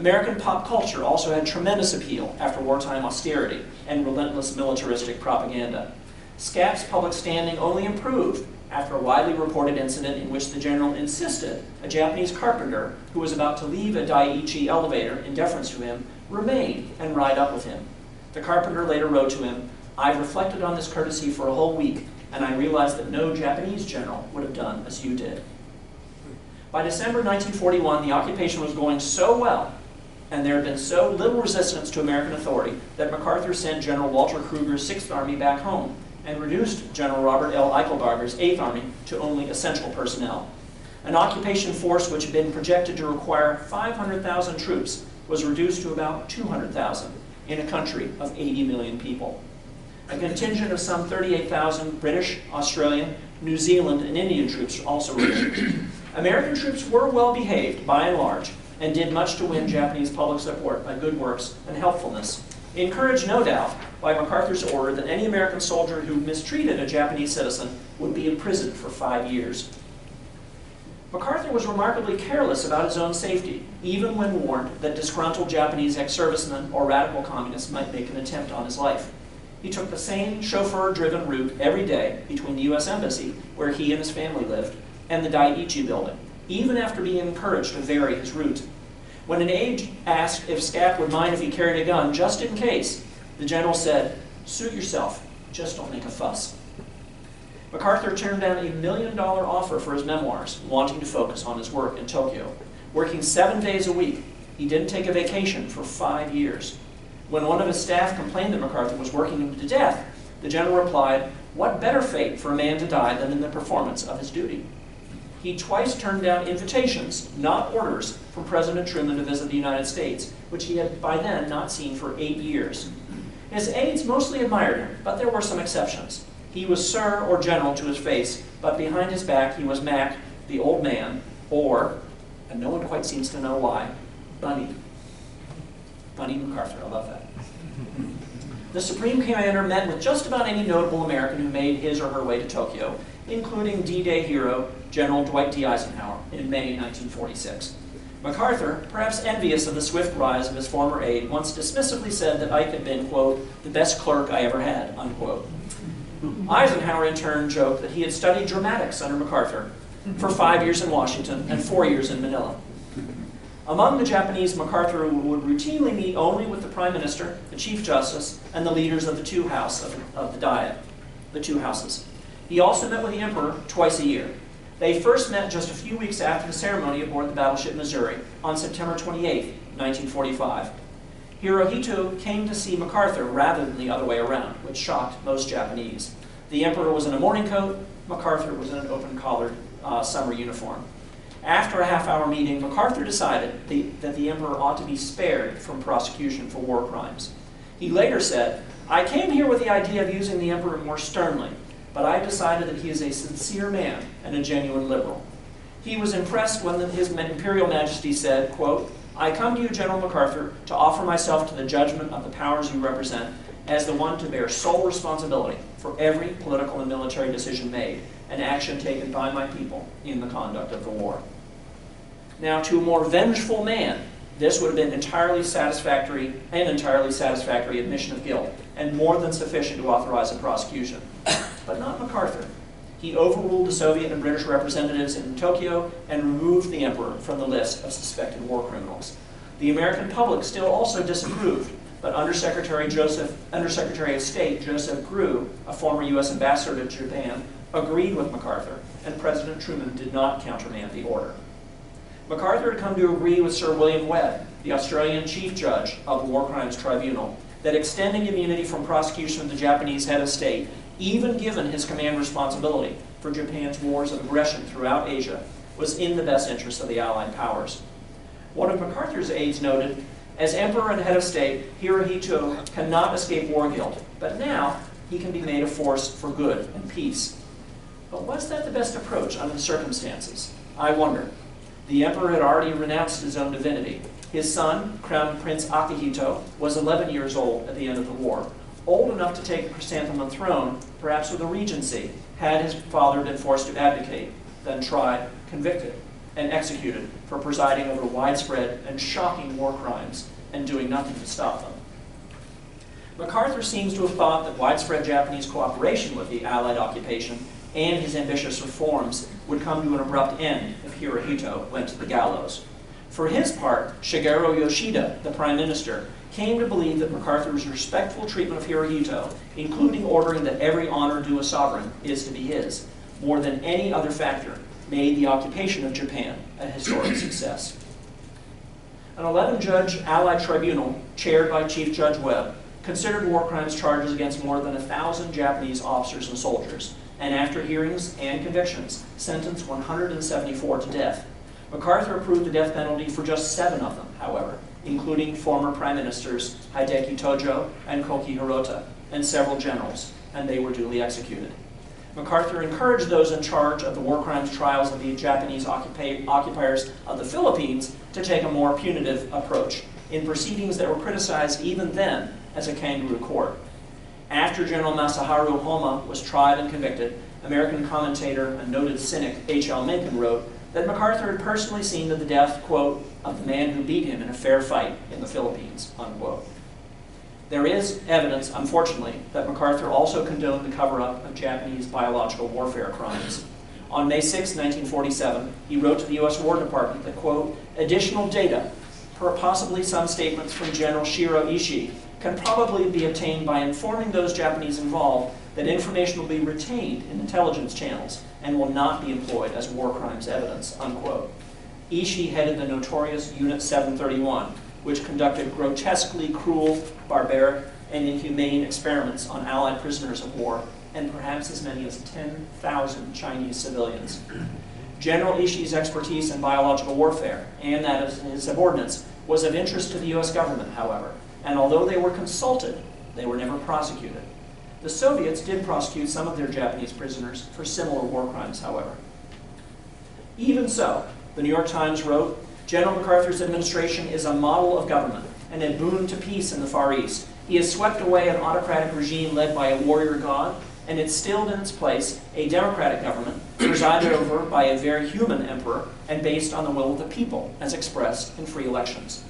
American pop culture also had tremendous appeal after wartime austerity and relentless militaristic propaganda. SCAP's public standing only improved after a widely reported incident in which the general insisted a Japanese carpenter who was about to leave a Daiichi elevator in deference to him remain and ride up with him. The carpenter later wrote to him, "I've reflected on this courtesy for a whole week, and I realized that no Japanese general would have done as you did." By December 1941, the occupation was going so well, and there had been so little resistance to American authority, that MacArthur sent General Walter Kruger's 6th Army back home and reduced General Robert L. Eichelbarger's 8th Army to only essential personnel. An occupation force which had been projected to require 500,000 troops was reduced to about 200,000 in a country of 80 million people. A contingent of some 38,000 British, Australian, New Zealand, and Indian troops also reduced. American troops were well behaved, by and large, and did much to win Japanese public support by good works and helpfulness, encouraged, no doubt, by MacArthur's order that any American soldier who mistreated a Japanese citizen would be imprisoned for 5 years. MacArthur was remarkably careless about his own safety, even when warned that disgruntled Japanese ex-servicemen or radical communists might make an attempt on his life. He took the same chauffeur-driven route every day between the U.S. Embassy, where he and his family lived, and the Daiichi building, even after being encouraged to vary his route. When an aide asked if SCAP would mind if he carried a gun, just in case, the general said, "Suit yourself, just don't make a fuss." MacArthur turned down $1 million offer for his memoirs, wanting to focus on his work in Tokyo. Working 7 days a week, he didn't take a vacation for 5 years. When one of his staff complained that MacArthur was working him to death, the general replied, "What better fate for a man to die than in the performance of his duty?" He twice turned down invitations, not orders, from President Truman to visit the United States, which he had by then not seen for 8 years. His aides mostly admired him, but there were some exceptions. He was Sir or General to his face, but behind his back he was Mac, the old man, or, and no one quite seems to know why, Bunny. Bunny MacArthur, I love that. The Supreme Commander met with just about any notable American who made his or her way to Tokyo, including D-Day hero General Dwight D. Eisenhower in May 1946. MacArthur, perhaps envious of the swift rise of his former aide, once dismissively said that Ike had been, quote, the best clerk I ever had, unquote. Eisenhower in turn joked that he had studied dramatics under MacArthur for 5 years in Washington and 4 years in Manila. Among the Japanese, MacArthur would routinely meet only with the Prime Minister, the Chief Justice, and the leaders of the two houses of the Diet, the two houses. He also met with the Emperor twice a year. They first met just a few weeks after the ceremony aboard the battleship Missouri on September 28, 1945. Hirohito came to see MacArthur rather than the other way around, which shocked most Japanese. The Emperor was in a morning coat, MacArthur was in an open-collared summer uniform. After a half-hour meeting, MacArthur decided that the Emperor ought to be spared from prosecution for war crimes. He later said, I came here with the idea of using the Emperor more sternly, but I decided that he is a sincere man and a genuine liberal. He was impressed when His Imperial Majesty said, quote, I come to you, General MacArthur, to offer myself to the judgment of the powers you represent as the one to bear sole responsibility for every political and military decision made and action taken by my people in the conduct of the war. Now, to a more vengeful man, this would have been an entirely satisfactory admission of guilt, and more than sufficient to authorize a prosecution. But not MacArthur. He overruled the Soviet and British representatives in Tokyo and removed the Emperor from the list of suspected war criminals. The American public still also disapproved, but Undersecretary of State Joseph Grew, a former U.S. ambassador to Japan, agreed with MacArthur, and President Truman did not countermand the order. MacArthur had come to agree with Sir William Webb, the Australian Chief Judge of the War Crimes Tribunal, that extending immunity from prosecution of the Japanese head of state, even given his command responsibility for Japan's wars of aggression throughout Asia, was in the best interest of the Allied powers. One of MacArthur's aides noted, as Emperor and head of state, Hirohito cannot escape war guilt, but now he can be made a force for good and peace. But was that the best approach under the circumstances? I wonder. The Emperor had already renounced his own divinity. His son, Crown Prince Akihito, was 11 years old at the end of the war, old enough to take the chrysanthemum throne, perhaps with a regency, had his father been forced to abdicate, then tried, convicted, and executed for presiding over widespread and shocking war crimes and doing nothing to stop them. MacArthur seems to have thought that widespread Japanese cooperation with the Allied occupation and his ambitious reforms would come to an abrupt end if Hirohito went to the gallows. For his part, Shigeru Yoshida, the Prime Minister, came to believe that MacArthur's respectful treatment of Hirohito, including ordering that every honor due a sovereign is to be his, more than any other factor, made the occupation of Japan a historic success. An 11-judge Allied tribunal, chaired by Chief Judge Webb, considered war crimes charges against more than 1,000 Japanese officers and soldiers, and after hearings and convictions, sentenced 174 to death. MacArthur approved the death penalty for just 7 of them, however, including former Prime Ministers Hideki Tojo and Koki Hirota, and several generals, and they were duly executed. MacArthur encouraged those in charge of the war crimes trials of the Japanese occupiers of the Philippines to take a more punitive approach in proceedings that were criticized even then as a kangaroo court. After General Masaharu Homma was tried and convicted, American commentator and noted cynic H.L. Mencken wrote that MacArthur had personally seen to the death, quote, of the man who beat him in a fair fight in the Philippines, unquote. There is evidence, unfortunately, that MacArthur also condoned the cover-up of Japanese biological warfare crimes. On May 6, 1947, he wrote to the U.S. War Department that, quote, additional data, possibly some statements from General Shiro Ishii, can probably be obtained by informing those Japanese involved that information will be retained in intelligence channels and will not be employed as war crimes evidence, unquote. Ishii headed the notorious Unit 731, which conducted grotesquely cruel, barbaric, and inhumane experiments on Allied prisoners of war, and perhaps as many as 10,000 Chinese civilians. General Ishii's expertise in biological warfare, and that of his subordinates, was of interest to the U.S. government, however, and although they were consulted, they were never prosecuted. The Soviets did prosecute some of their Japanese prisoners for similar war crimes, however. Even so, the New York Times wrote, General MacArthur's administration is a model of government and a boon to peace in the Far East. He has swept away an autocratic regime led by a warrior god and instilled in its place a democratic government presided over by a very human emperor and based on the will of the people as expressed in free elections.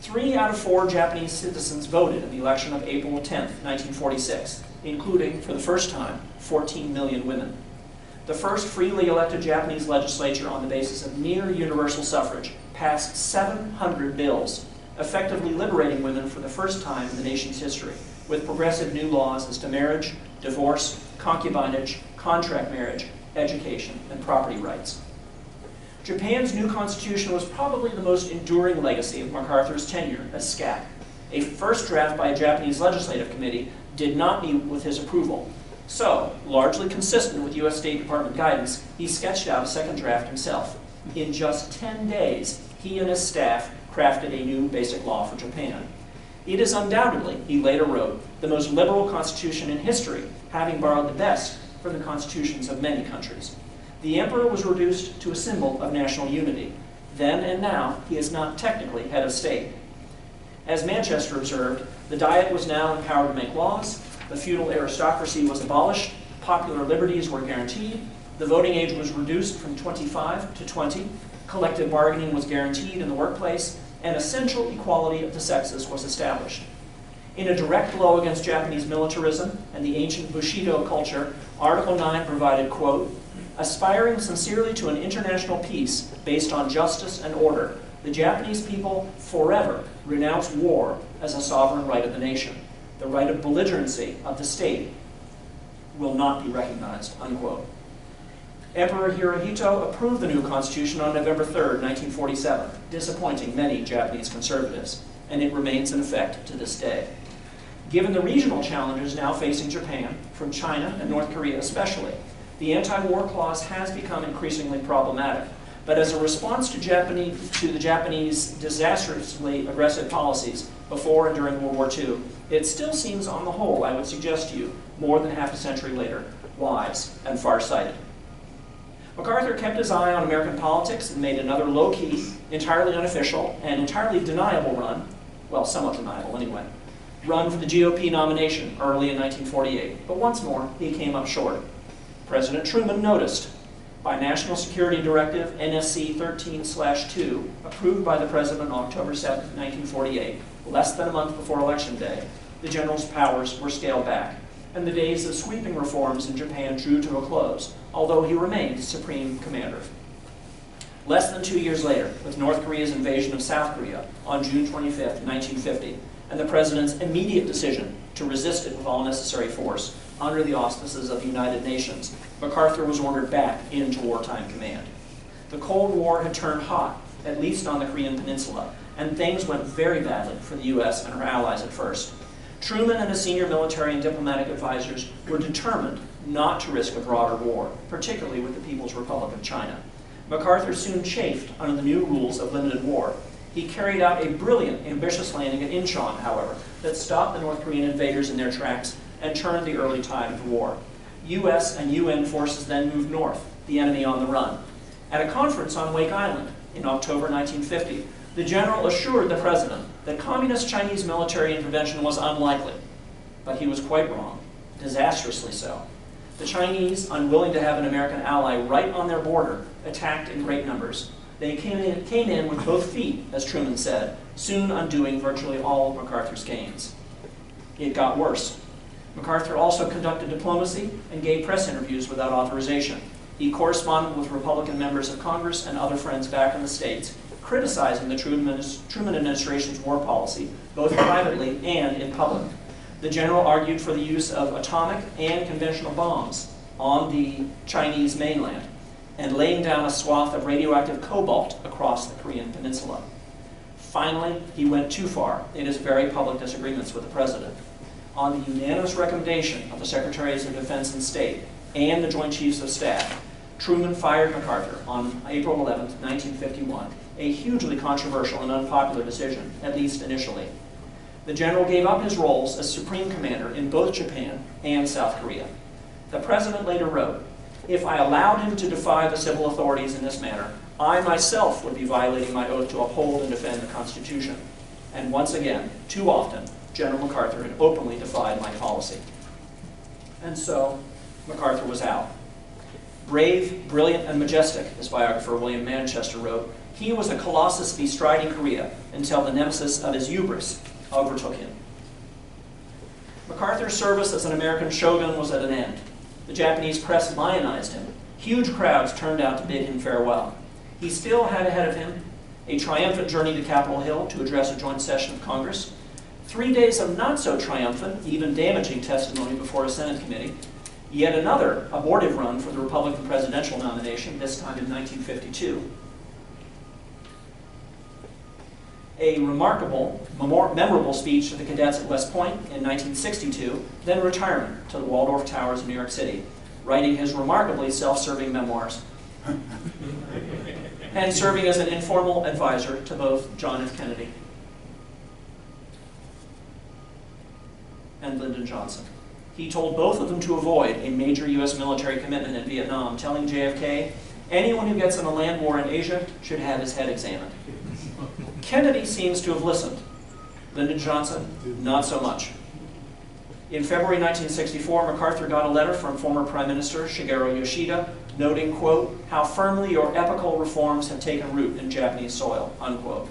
3 out of 4 Japanese citizens voted in the election of April 10, 1946, including, for the first time, 14 million women. The first freely elected Japanese legislature on the basis of near universal suffrage passed 700 bills, effectively liberating women for the first time in the nation's history, with progressive new laws as to marriage, divorce, concubinage, contract marriage, education, and property rights. Japan's new constitution was probably the most enduring legacy of MacArthur's tenure as SCAC. A first draft by a Japanese legislative committee did not meet with his approval. So, largely consistent with U.S. State Department guidance, he sketched out a second draft himself. In just 10 days, he and his staff crafted a new basic law for Japan. It is undoubtedly, he later wrote, the most liberal constitution in history, having borrowed the best from the constitutions of many countries. The emperor was reduced to a symbol of national unity. Then and now, he is not technically head of state. As Manchester observed, the Diet was now empowered to make laws, the feudal aristocracy was abolished, popular liberties were guaranteed, the voting age was reduced from 25 to 20, collective bargaining was guaranteed in the workplace, and essential equality of the sexes was established. In a direct blow against Japanese militarism and the ancient Bushido culture, Article 9 provided, quote, aspiring sincerely to an international peace based on justice and order, the Japanese people forever renounce war as a sovereign right of the nation. The right of belligerency of the state will not be recognized, unquote. Emperor Hirohito approved the new constitution on November 3, 1947, disappointing many Japanese conservatives, and it remains in effect to this day. Given the regional challenges now facing Japan, from China and North Korea especially, the anti-war clause has become increasingly problematic. But as a response to the Japanese disastrously aggressive policies before and during World War II, it still seems on the whole, I would suggest to you, more than half a century later, wise and far-sighted. MacArthur kept his eye on American politics and made another low-key, entirely unofficial, and entirely deniable run, well, somewhat deniable anyway, run for the GOP nomination early in 1948. But once more, he came up short. President Truman noticed. By National Security Directive NSC 13/2, approved by the President on October 7, 1948, less than a month before Election Day, the general's powers were scaled back, and the days of sweeping reforms in Japan drew to a close, although he remained supreme commander. Less than 2 years later, with North Korea's invasion of South Korea on June 25, 1950, and the President's immediate decision to resist it with all necessary force, under the auspices of the United Nations, MacArthur was ordered back into wartime command. The Cold War had turned hot, at least on the Korean Peninsula, and things went very badly for the U.S. and her allies at first. Truman and his senior military and diplomatic advisors were determined not to risk a broader war, particularly with the People's Republic of China. MacArthur soon chafed under the new rules of limited war. He carried out a brilliant, ambitious landing at Incheon, however, that stopped the North Korean invaders in their tracks and turned the early tide of the war. U.S. and UN forces then moved north, the enemy on the run. At a conference on Wake Island in October 1950, the general assured the President that communist Chinese military intervention was unlikely, but he was quite wrong, disastrously so. The Chinese, unwilling to have an American ally right on their border, attacked in great numbers. They came in with both feet, as Truman said, soon undoing virtually all of MacArthur's gains. It got worse. MacArthur also conducted diplomacy and gave press interviews without authorization. He corresponded with Republican members of Congress and other friends back in the States, criticizing the Truman administration's war policy, both privately and in public. The general argued for the use of atomic and conventional bombs on the Chinese mainland, and laying down a swath of radioactive cobalt across the Korean peninsula. Finally, he went too far in his very public disagreements with the President. On the unanimous recommendation of the Secretaries of Defense and State and the Joint Chiefs of Staff, Truman fired MacArthur on April 11, 1951, a hugely controversial and unpopular decision, at least initially. The general gave up his roles as Supreme Commander in both Japan and South Korea. The President later wrote, If I allowed him to defy the civil authorities in this manner, I myself would be violating my oath to uphold and defend the Constitution. And once again, too often, General MacArthur had openly defied my policy. And so, MacArthur was out. Brave, brilliant, and majestic, his biographer William Manchester wrote, he was a colossus bestriding Korea until the nemesis of his hubris overtook him. MacArthur's service as an American shogun was at an end. The Japanese press lionized him. Huge crowds turned out to bid him farewell. He still had ahead of him a triumphant journey to Capitol Hill to address a joint session of Congress, 3 days of not so triumphant, even damaging testimony before a Senate committee, yet another abortive run for the Republican presidential nomination, this time in 1952. A remarkable, memorable speech to the cadets at West Point in 1962, then retirement to the Waldorf Towers in New York City, writing his remarkably self-serving memoirs, and serving as an informal advisor to both John F. Kennedy and Lyndon Johnson. He told both of them to avoid a major U.S. military commitment in Vietnam, telling JFK, anyone who gets in a land war in Asia should have his head examined. Kennedy seems to have listened. Lyndon Johnson, not so much. In February 1964, MacArthur got a letter from former Prime Minister Shigeru Yoshida, noting, quote, how firmly your epical reforms have taken root in Japanese soil, unquote.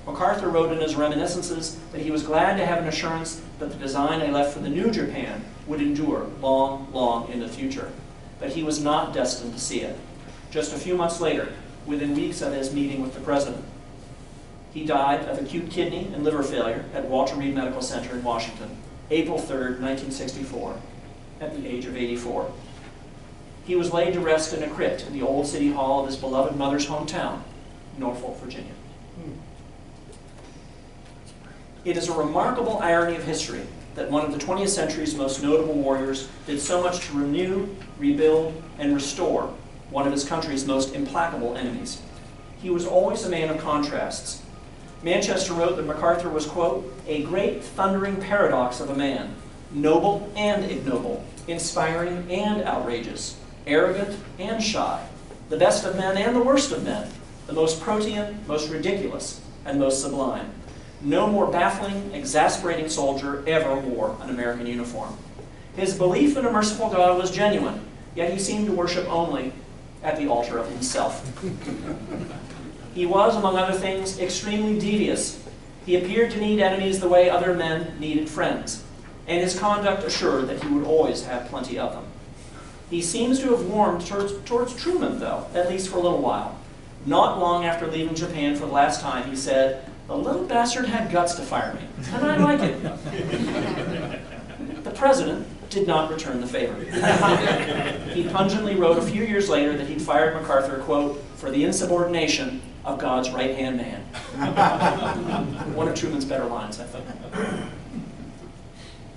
MacArthur wrote in his reminiscences that he was glad to have an assurance that the design I left for the new Japan would endure long, long in the future. But he was not destined to see it. Just a few months later, within weeks of his meeting with the president, he died of acute kidney and liver failure at Walter Reed Medical Center in Washington, April 3rd, 1964, at the age of 84. He was laid to rest in a crypt in the old city hall of his beloved mother's hometown, Norfolk, Virginia. It is a remarkable irony of history that one of the 20th century's most notable warriors did so much to renew, rebuild, and restore one of his country's most implacable enemies. He was always a man of contrasts. Manchester wrote that MacArthur was, quote, a great thundering paradox of a man, noble and ignoble, inspiring and outrageous, arrogant and shy, the best of men and the worst of men, the most protean, most ridiculous, and most sublime. No more baffling, exasperating soldier ever wore an American uniform. His belief in a merciful God was genuine, yet he seemed to worship only at the altar of himself. He was, among other things, extremely devious. He appeared to need enemies the way other men needed friends, and his conduct assured that he would always have plenty of them. He seems to have warmed towards Truman, though, at least for a little while. Not long after leaving Japan for the last time, he said, the little bastard had guts to fire me, and I like it. The president did not return the favor. He pungently wrote a few years later that he'd fired MacArthur, quote, for the insubordination of God's right-hand man. One of Truman's better lines, I think.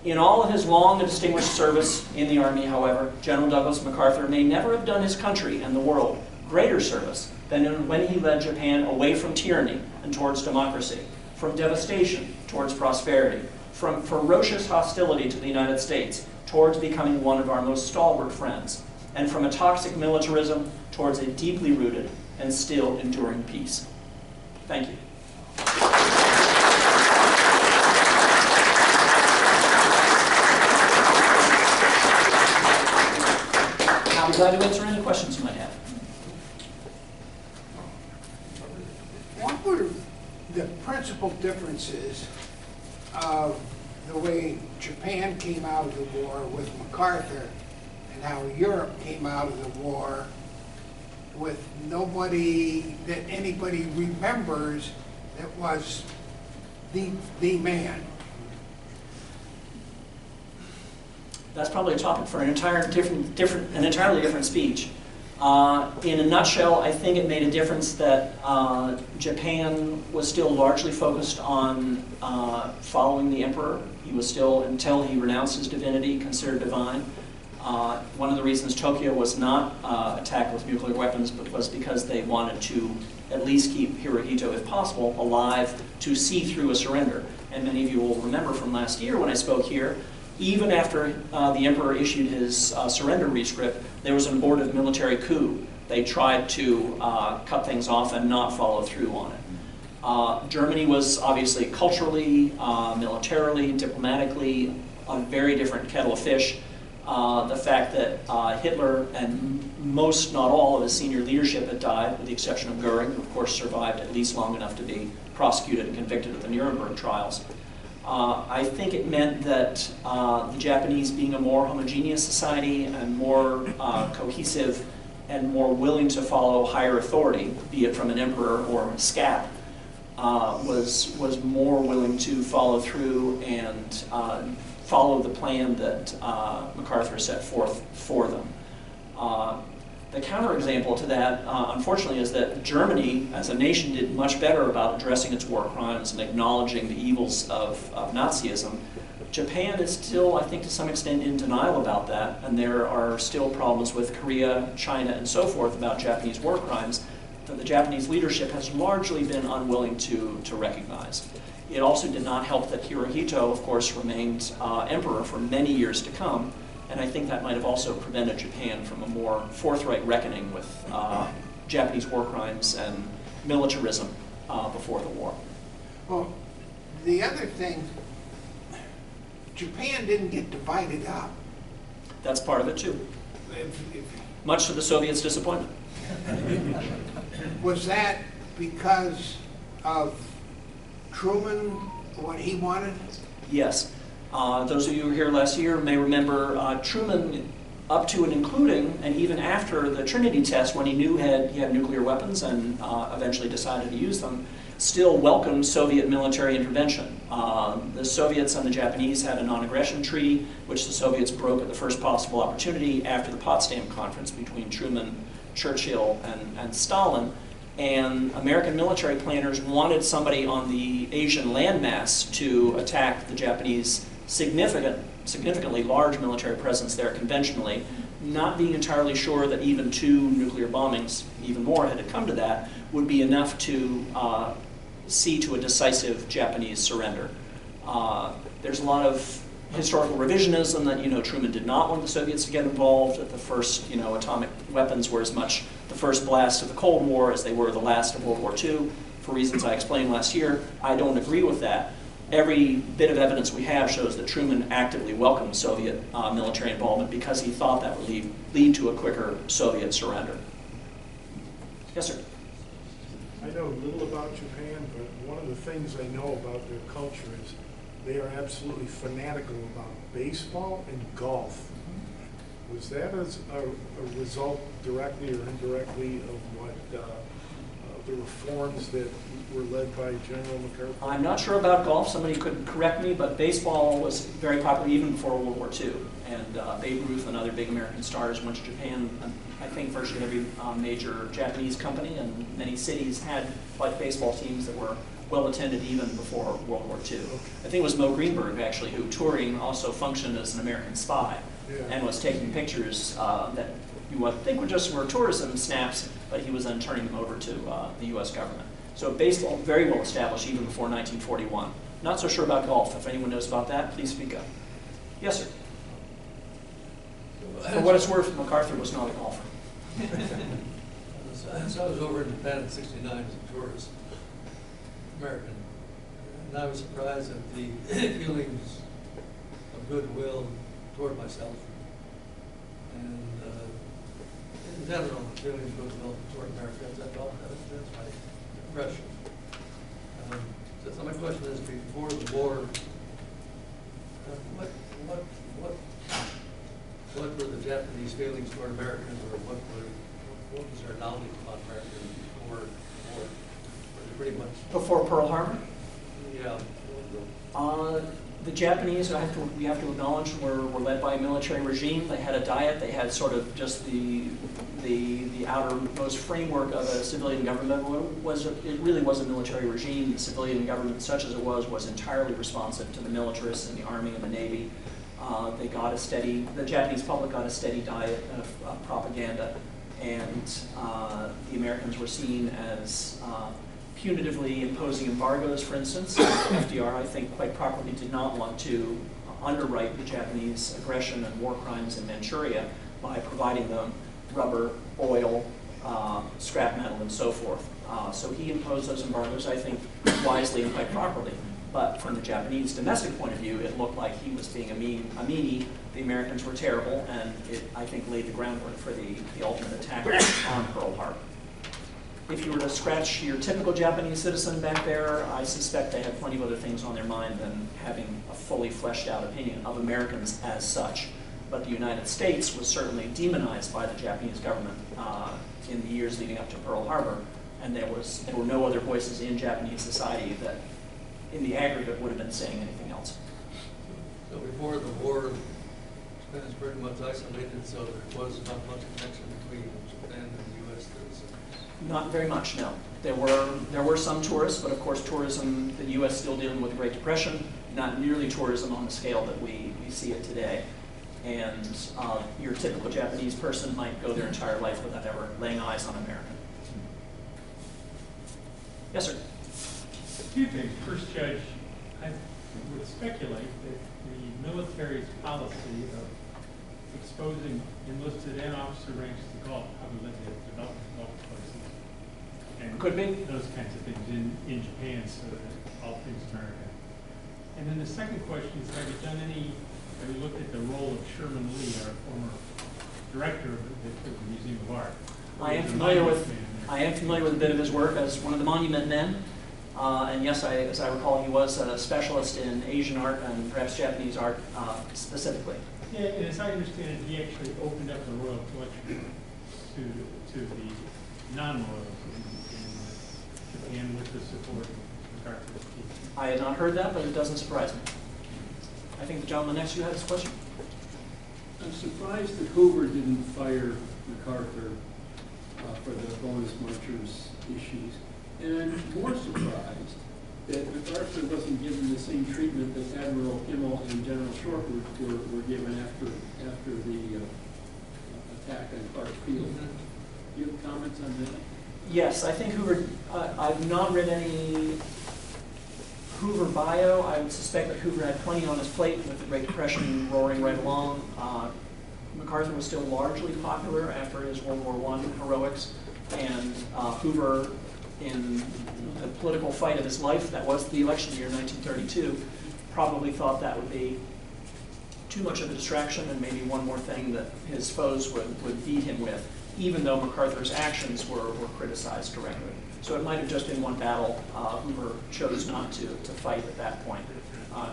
In all of his long and distinguished service in the Army, however, General Douglas MacArthur may never have done his country and the world greater service than when he led Japan away from tyranny and towards democracy, from devastation towards prosperity, from ferocious hostility to the United States towards becoming one of our most stalwart friends, and from a toxic militarism towards a deeply rooted and still enduring peace. Thank you. I'll be glad to answer any questions you might have. What were the principal differences of the way Japan came out of the war with MacArthur and how Europe came out of the war with nobody that anybody remembers that was the man? That's probably a topic for an entirely different speech. In a nutshell, I think it made a difference that Japan was still largely focused on following the emperor. He was still, until he renounced his divinity, considered divine. One of the reasons Tokyo was not attacked with nuclear weapons was because they wanted to at least keep Hirohito, if possible, alive to see through a surrender. And many of you will remember from last year when I spoke here, Even after the emperor issued his surrender rescript, there was an abortive military coup. They tried to cut things off and not follow through on it. Germany was obviously culturally, militarily, diplomatically a very different kettle of fish. The fact that Hitler and most, not all, of his senior leadership had died, with the exception of Goering, who of course survived at least long enough to be prosecuted and convicted at the Nuremberg trials. I think it meant that the Japanese, being a more homogeneous society and more cohesive and more willing to follow higher authority, be it from an emperor or a scap, was more willing to follow through and follow the plan that MacArthur set forth for them. The counterexample to that, unfortunately, is that Germany, as a nation, did much better about addressing its war crimes and acknowledging the evils of Nazism. Japan is still, I think, to some extent in denial about that, and there are still problems with Korea, China, and so forth about Japanese war crimes that the Japanese leadership has largely been unwilling to recognize. It also did not help that Hirohito, of course, remained emperor for many years to come, and I think that might have also prevented Japan from a more forthright reckoning with Japanese war crimes and militarism before the war. Well, the other thing, Japan didn't get divided up. That's part of it too. Much to the Soviets' disappointment. Was that because of Truman, what he wanted? Yes. Those of you who were here last year may remember Truman, up to and including, and even after the Trinity test, when he knew he had nuclear weapons and eventually decided to use them, still welcomed Soviet military intervention. The Soviets and the Japanese had a non-aggression treaty, which the Soviets broke at the first possible opportunity after the Potsdam Conference between Truman, Churchill, and Stalin. And American military planners wanted somebody on the Asian landmass to attack the Japanese significantly large military presence there conventionally, not being entirely sure that even 2 nuclear bombings, even more had to come to that, would be enough to see to a decisive Japanese surrender. There's a lot of historical revisionism that, Truman did not want the Soviets to get involved, that the first, atomic weapons were as much the first blast of the Cold War as they were the last of World War II, for reasons I explained last year. I don't agree with that. Every bit of evidence we have shows that Truman actively welcomed Soviet military involvement because he thought that would lead to a quicker Soviet surrender. Yes, sir? I know little about Japan, but one of the things I know about their culture is they are absolutely fanatical about baseball and golf. Was that as a result, directly or indirectly, of what the reforms that were led by General MacArthur? I'm not sure about golf. Somebody could correct me, but baseball was very popular even before World War II. And Babe Ruth and other big American stars went to Japan. I think virtually every major Japanese company and many cities had like baseball teams that were well attended even before World War II. I think it was Mo Greenberg, actually, who, touring, also functioned as an American spy and was taking pictures that you would think were tourism snaps, but he was then turning them over to the U.S. government. So baseball, very well established even before 1941. Not so sure about golf. If anyone knows about that, please speak up. Yes, sir. For what it's worth, MacArthur was not a golfer. So I was over in Japan in '69 as a tourist, American, and I was surprised at the feelings of goodwill toward myself, and in general, the feelings of goodwill toward Americans. That's my impression. So my question is, before the war, what were the Japanese feelings toward Americans, or what was their knowledge about Americans before the war? Pretty much. Before Pearl Harbor? Yeah. The Japanese, we have to acknowledge, were led by a military regime. They had a diet. They had sort of just the outermost framework of a civilian government. It really was a military regime. The civilian government, such as it was entirely responsive to the militarists in the Army and the Navy. The Japanese public got a steady diet of propaganda, and the Americans were seen as punitively imposing embargoes, for instance. FDR, I think, quite properly did not want to underwrite the Japanese aggression and war crimes in Manchuria by providing them rubber, oil, scrap metal, and so forth. So he imposed those embargoes, I think, wisely and quite properly. But from the Japanese domestic point of view, it looked like he was being a meanie. The Americans were terrible, and it, I think, laid the groundwork for the ultimate attack on Pearl Harbor. If you were to scratch your typical Japanese citizen back there, I suspect they had plenty of other things on their mind than having a fully fleshed out opinion of Americans as such. But the United States was certainly demonized by the Japanese government in the years leading up to Pearl Harbor, and there were no other voices in Japanese society that, in the aggregate, would have been saying anything else. So before the war, Japan is pretty much isolated, so there was not much connection between Japan and the U.S. citizens. Not very much, no. There were some tourists, but of course tourism, the U.S. still dealing with the Great Depression, not nearly tourism on the scale that we see it today. And your typical Japanese person might go their entire life without ever laying eyes on America. Yes, sir? A few things. First, Judge, I would speculate that the military's policy of exposing enlisted and officer ranks to the Gulf probably led to development of Gulf places. And could be. Those kinds of things in Japan, so that all things American. And then the second question is, have you looked at the role of Sherman Lee, our former director of the Museum of Art? I am familiar with a bit of his work as one of the monument men. And yes, as I recall, he was a specialist in Asian art and perhaps Japanese art specifically. Yeah, and as I understand it, he actually opened up the royal collection to the non-royals in Japan with the support of MacArthur's team. I had not heard that, but it doesn't surprise me. I think the gentleman next to you had this question. I'm surprised that Hoover didn't fire MacArthur for the bonus marchers issues. And I'm more surprised that MacArthur wasn't given the same treatment that Admiral Himmel and General Shortwood were given after the attack on Clark Field. Do you have comments on that? Yes, I think Hoover, I've not read any Hoover bio. I would suspect that Hoover had plenty on his plate with the Great Depression roaring right along. MacArthur was still largely popular after his World War I heroics, and Hoover, in the political fight of his life, that was the election year 1932, probably thought that would be too much of a distraction and maybe one more thing that his foes would beat him with, even though MacArthur's actions were criticized directly. So it might have just been one battle. Hoover chose not to fight at that point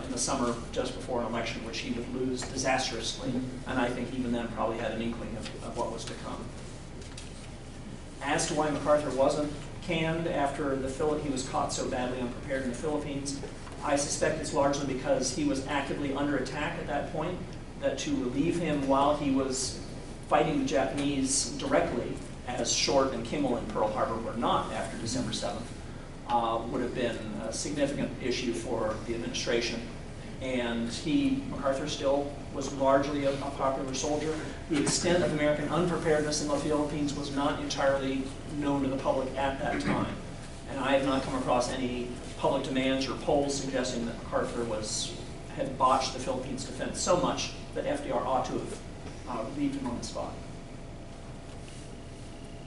in the summer just before an election, which he would lose disastrously, and I think even then probably had an inkling of what was to come. As to why MacArthur wasn't canned after he was caught so badly unprepared in the Philippines, I suspect it's largely because he was actively under attack at that point, that to relieve him while he was fighting the Japanese directly, as Short and Kimmel in Pearl Harbor were not after December 7th, would have been a significant issue for the administration. And MacArthur still was largely a popular soldier. The extent of American unpreparedness in the Philippines was not entirely known to the public at that time. And I have not come across any public demands or polls suggesting that MacArthur had botched the Philippines defense so much that FDR ought to have relieved him on the spot.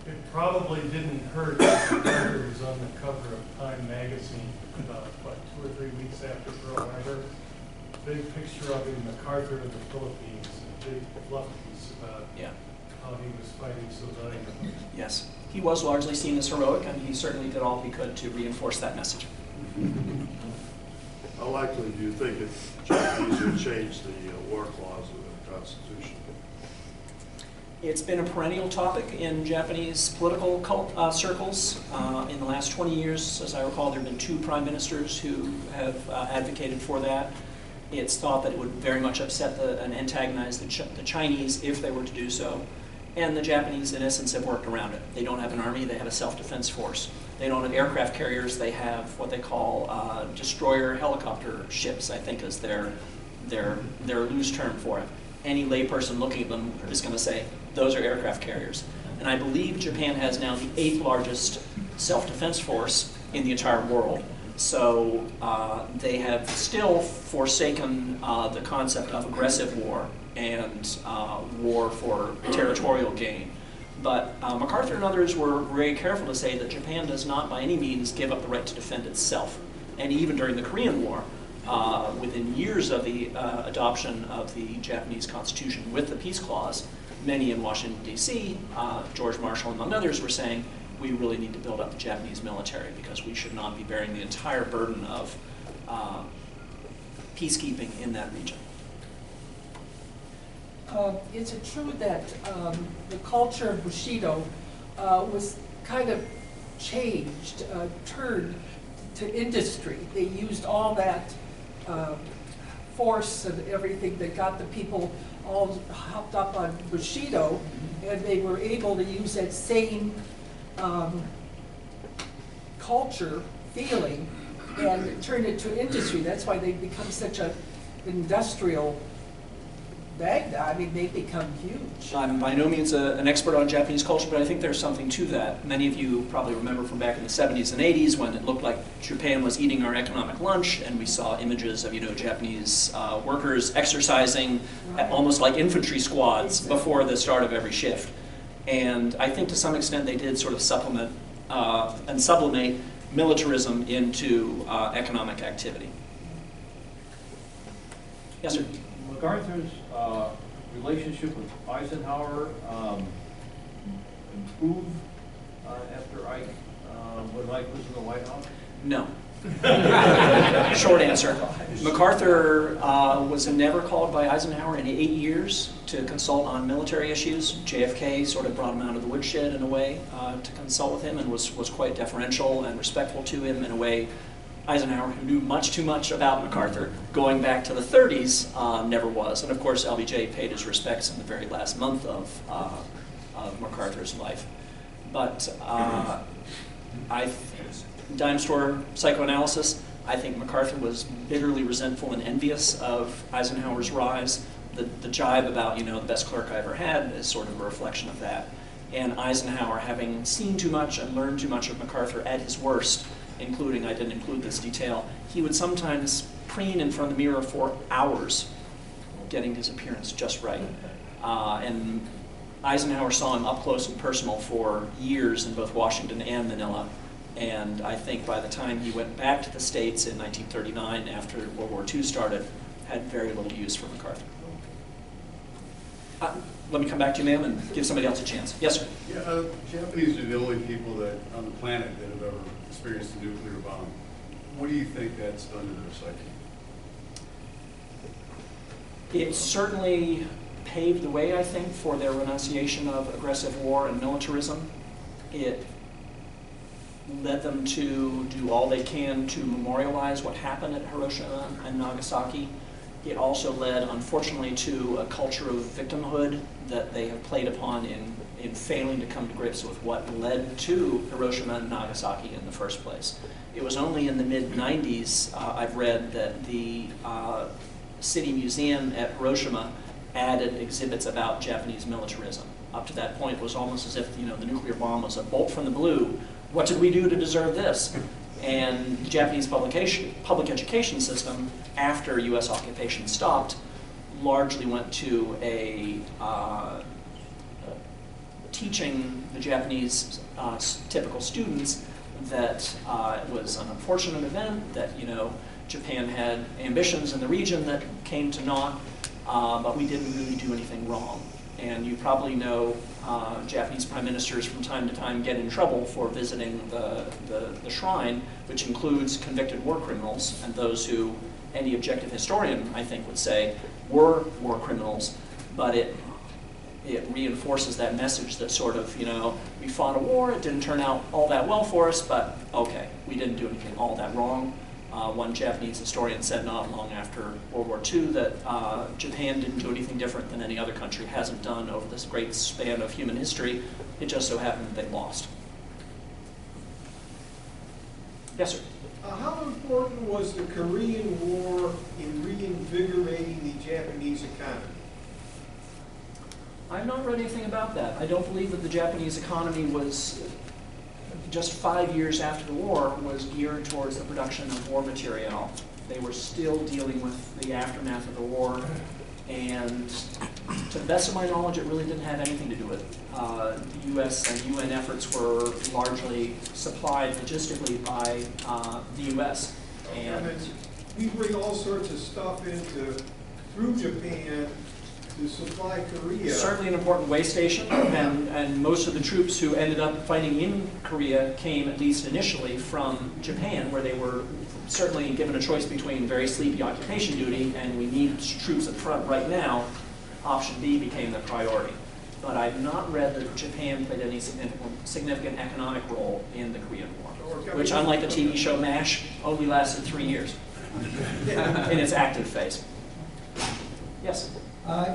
It probably didn't hurt that MacArthur was on the cover of Time magazine about, 2 or 3 weeks after Pearl Harbor. Big picture of him, MacArthur of the Philippines, a big fluff piece about how he was fighting so valiantly. Yes, he was largely seen as heroic, and he certainly did all he could to reinforce that message. How likely do you think the Japanese would change the war clause of the Constitution? It's been a perennial topic in Japanese political circles. In the last 20 years, as I recall, there have been 2 prime ministers who have advocated for that. It's thought that it would very much upset and antagonize the Chinese if they were to do so. And the Japanese, in essence, have worked around it. They don't have an army, they have a self-defense force. They don't have aircraft carriers, they have what they call destroyer helicopter ships, I think is their loose term for it. Any layperson looking at them is going to say, those are aircraft carriers. And I believe Japan has now the 8th largest self-defense force in the entire world. So they have still forsaken the concept of aggressive war and war for territorial gain. But MacArthur and others were very careful to say that Japan does not by any means give up the right to defend itself. And even during the Korean War, within years of the adoption of the Japanese Constitution with the Peace Clause, many in Washington, D.C., George Marshall among others, were saying, we really need to build up the Japanese military because we should not be bearing the entire burden of peacekeeping in that region. Is it true that the culture of Bushido was kind of changed, turned to industry? They used all that force and everything that got the people all hopped up on Bushido, and they were able to use that same culture, feeling, and turn it to industry. That's why they've become such an industrial magnet. I mean, they've become huge. I'm by no means an expert on Japanese culture, but I think there's something to that. Many of you probably remember from back in the 70s and 80s when it looked like Japan was eating our economic lunch, and we saw images of, Japanese workers exercising almost like infantry squads before the start of every shift. And I think to some extent they did sort of supplement and sublimate militarism into economic activity. Yes, sir? MacArthur's relationship with Eisenhower improved after Ike, when Ike was in the White House? No. Short answer. MacArthur was never called by Eisenhower in 8 years to consult on military issues. JFK sort of brought him out of the woodshed in a way to consult with him and was quite deferential and respectful to him in a way Eisenhower, who knew much too much about MacArthur, going back to the 30s, never was. And of course, LBJ paid his respects in the very last month of MacArthur's life. But dime store psychoanalysis, I think MacArthur was bitterly resentful and envious of Eisenhower's rise. The jibe about, the best clerk I ever had is sort of a reflection of that. And Eisenhower, having seen too much and learned too much of MacArthur at his worst, including, I didn't include this detail, he would sometimes preen in front of the mirror for hours, getting his appearance just right. And Eisenhower saw him up close and personal for years in both Washington and Manila. And I think by the time he went back to the States in 1939, after World War II started, had very little use for MacArthur. Let me come back to you, ma'am, and give somebody else a chance. Yes, sir? Yeah, Japanese are the only people that on the planet that have ever experienced a nuclear bomb. What do you think that's done to their psyche? It certainly paved the way, I think, for their renunciation of aggressive war and militarism. It led them to do all they can to memorialize what happened at Hiroshima and Nagasaki. It also led, unfortunately, to a culture of victimhood that they have played upon in failing to come to grips with what led to Hiroshima and Nagasaki in the first place. It was only in the mid-90s, I've read, that the City Museum at Hiroshima added exhibits about Japanese militarism. Up to that point, it was almost as if the nuclear bomb was a bolt from the blue. What did we do to deserve this? And the Japanese public education system, after U.S. occupation stopped, largely went to teaching the Japanese typical students that it was an unfortunate event, that Japan had ambitions in the region that came to naught, but we didn't really do anything wrong. And you probably know Japanese prime ministers from time to time get in trouble for visiting the shrine, which includes convicted war criminals and those who any objective historian, I think, would say were war criminals, but it reinforces that message that sort of, we fought a war, it didn't turn out all that well for us, but okay, we didn't do anything all that wrong. One Japanese historian said not long after World War II that Japan didn't do anything different than any other country hasn't done over this great span of human history. It just so happened that they lost. Yes, sir? How important was the Korean War in reinvigorating the Japanese economy? I've not read anything about that. I don't believe that the Japanese economy was just 5 years after the war, was geared towards the production of war material. They were still dealing with the aftermath of the war, and to the best of my knowledge, it really didn't have anything to do with it. The U.S. and UN efforts were largely supplied logistically by the U.S. And we bring all sorts of stuff through Japan to supply Korea. certainly an important way station, and most of the troops who ended up fighting in Korea came, at least initially, from Japan, where they were certainly given a choice between very sleepy occupation duty and we need troops at the front right now. Option B became the priority. But I've not read that Japan played any significant economic role in the Korean War, which, unlike the TV show MASH, only lasted 3 years in its active phase. Yes?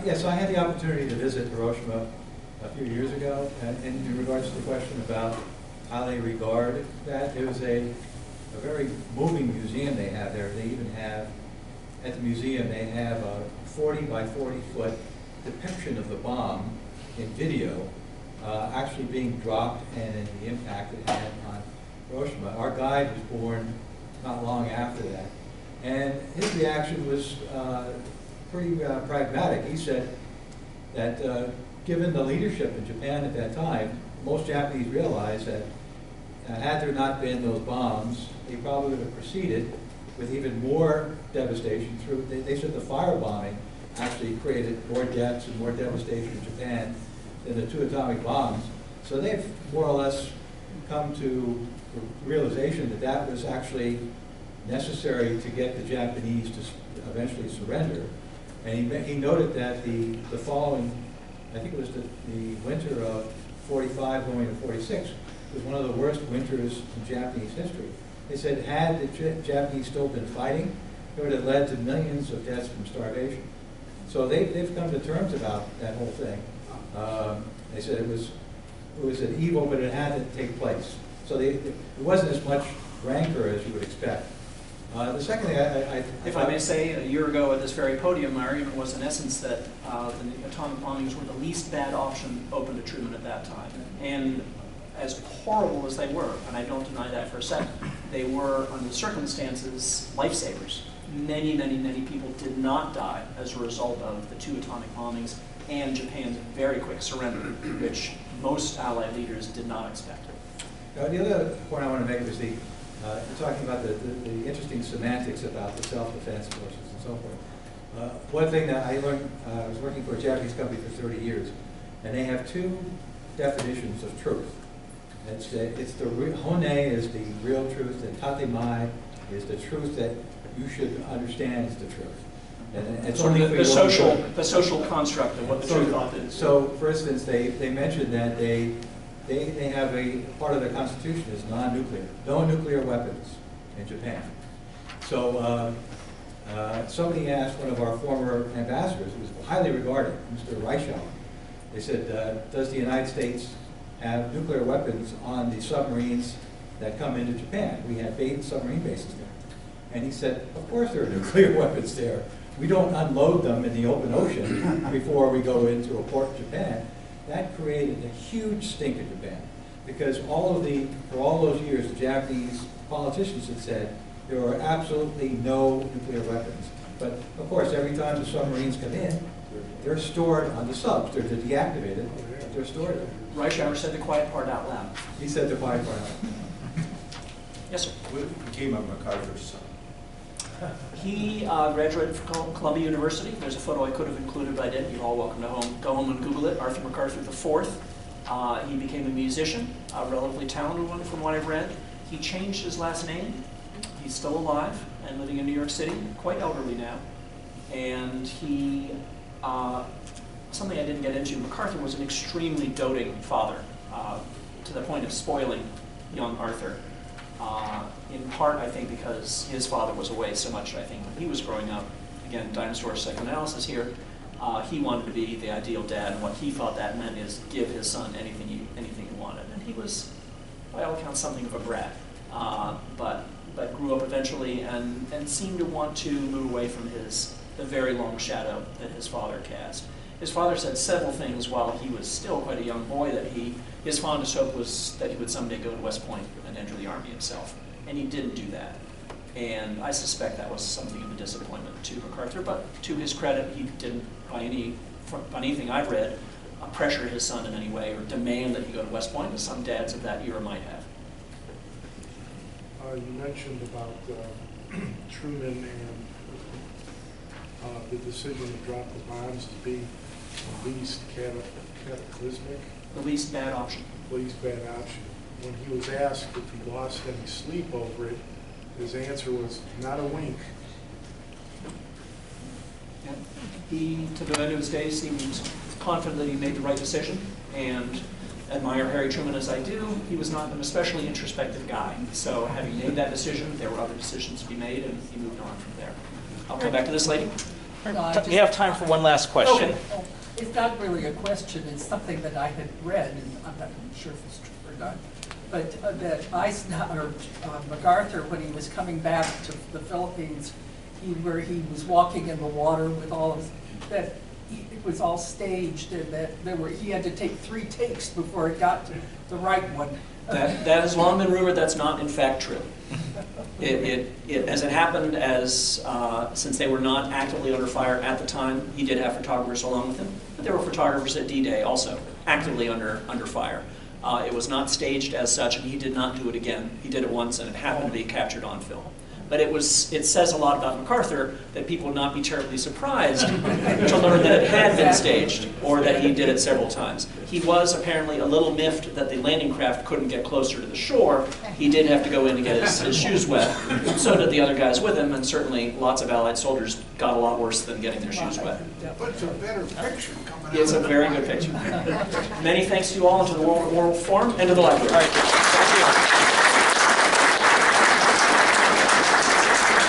Yes, I had the opportunity to visit Hiroshima a few years ago, and in regards to the question about how they regard that, there was a very moving museum they have there. They even have, at the museum, they have a 40 by 40 foot depiction of the bomb in video actually being dropped and in the impact it had on Hiroshima. Our guide was born not long after that, and his reaction was pretty pragmatic. He said that given the leadership in Japan at that time, most Japanese realized that had there not been those bombs, they probably would have proceeded with even more devastation through, they said the firebombing actually created more deaths and more devastation in Japan than the 2 atomic bombs. So they've more or less come to the realization that that was actually necessary to get the Japanese to eventually surrender. And he noted that the following, I think it was the winter of 45 going to 46, was one of the worst winters in Japanese history. They said had the Japanese still been fighting, it would have led to millions of deaths from starvation. So they've come to terms about that whole thing. They said it was an evil, but it had to take place. So it wasn't as much rancor as you would expect. The second thing if I may say, a year ago at this very podium, my argument was in essence that the atomic bombings were the least bad option open to Truman at that time. And as horrible as they were, and I don't deny that for a second, they were, under the circumstances, lifesavers. Many, many, many people did not die as a result of the 2 atomic bombings and Japan's very quick surrender, which most Allied leaders did not expect. The other point I want to make was you're talking about the interesting semantics about the self-defense forces and so forth. One thing that I learned, I was working for a Japanese company for 30 years, and they have 2 definitions of truth. It's the hone is the real truth, and tatemai is the truth that you should understand is the truth. And it's sort only of the social construct of what the truth ought is. So, for instance, they mentioned that they have a part of their constitution is non-nuclear, no nuclear weapons in Japan. So somebody asked one of our former ambassadors, who was highly regarded, Mr. Reichauer, they said, does the United States have nuclear weapons on the submarines that come into Japan? We have 8 submarine bases there. And he said, of course there are nuclear weapons there. We don't unload them in the open ocean before we go into a port in Japan. That created a huge stink in Japan, because for all those years, the Japanese politicians had said there are absolutely no nuclear weapons. But of course, every time the submarines come in, they're stored on the subs. They're deactivated, but they're stored there. Reichauer said the quiet part out loud. He said the quiet part out loud. Yes, sir. What became of MacArthur's son? He graduated from Columbia University. There's a photo I could have included, but I didn't. You're all welcome to go home and Google it. Arthur MacArthur IV. He became a musician, a relatively talented one from what I've read. He changed his last name. He's still alive and living in New York City, quite elderly now. And he, something I didn't get into, MacArthur was an extremely doting father, to the point of spoiling young Arthur. In part, I think, because his father was away so much, I think, when he was growing up. Again, dinosaur psychoanalysis here. He wanted to be the ideal dad, and what he thought that meant is give his son anything he wanted. And he was, by all accounts, something of a brat, but grew up eventually and seemed to want to move away from the very long shadow that his father cast. His father said several things while he was still quite a young boy that he His fondest hope was that he would someday go to West Point and enter the Army himself, and he didn't do that. And I suspect that was something of a disappointment to MacArthur, but to his credit, he didn't, by anything I've read, pressure his son in any way or demand that he go to West Point, as some dads of that era might have. You mentioned about Truman and the decision to drop the bombs as being the least cataclysmic. The least bad option. Least bad option. When he was asked if he lost any sleep over it, his answer was, not a wink. Yeah. He, to the end of his days, seemed confident that he made the right decision, and admire Harry Truman as I do, he was not an especially introspective guy. So having made that decision, there were other decisions to be made, and he moved on from there. I'll come back to this lady. We have time for one last question. Okay. It's not really a question, it's something that I had read, and I'm not sure if it's true or not. But that MacArthur, when he was coming back to the Philippines, where he was walking in the water with all of that, it was all staged, and that he had to take 3 takes before it got to the right one. That has long been rumored. That's not, in fact, true. As it happened, since they were not actively under fire at the time, he did have photographers along with him. But there were photographers at D-Day also, actively under fire. It was not staged as such, and he did not do it again. He did it once, and it happened to be captured on film. But it says a lot about MacArthur that people would not be terribly surprised to learn that it had been staged, or that he did it several times. He was apparently a little miffed that the landing craft couldn't get closer to the shore. He did have to go in to get his shoes wet. So did the other guys with him, and certainly lots of Allied soldiers got a lot worse than getting their shoes wet. But it's a better picture coming out. It's a very good picture. Many thanks to you all, and to the World War Forum, and to the library. All right. Thank you.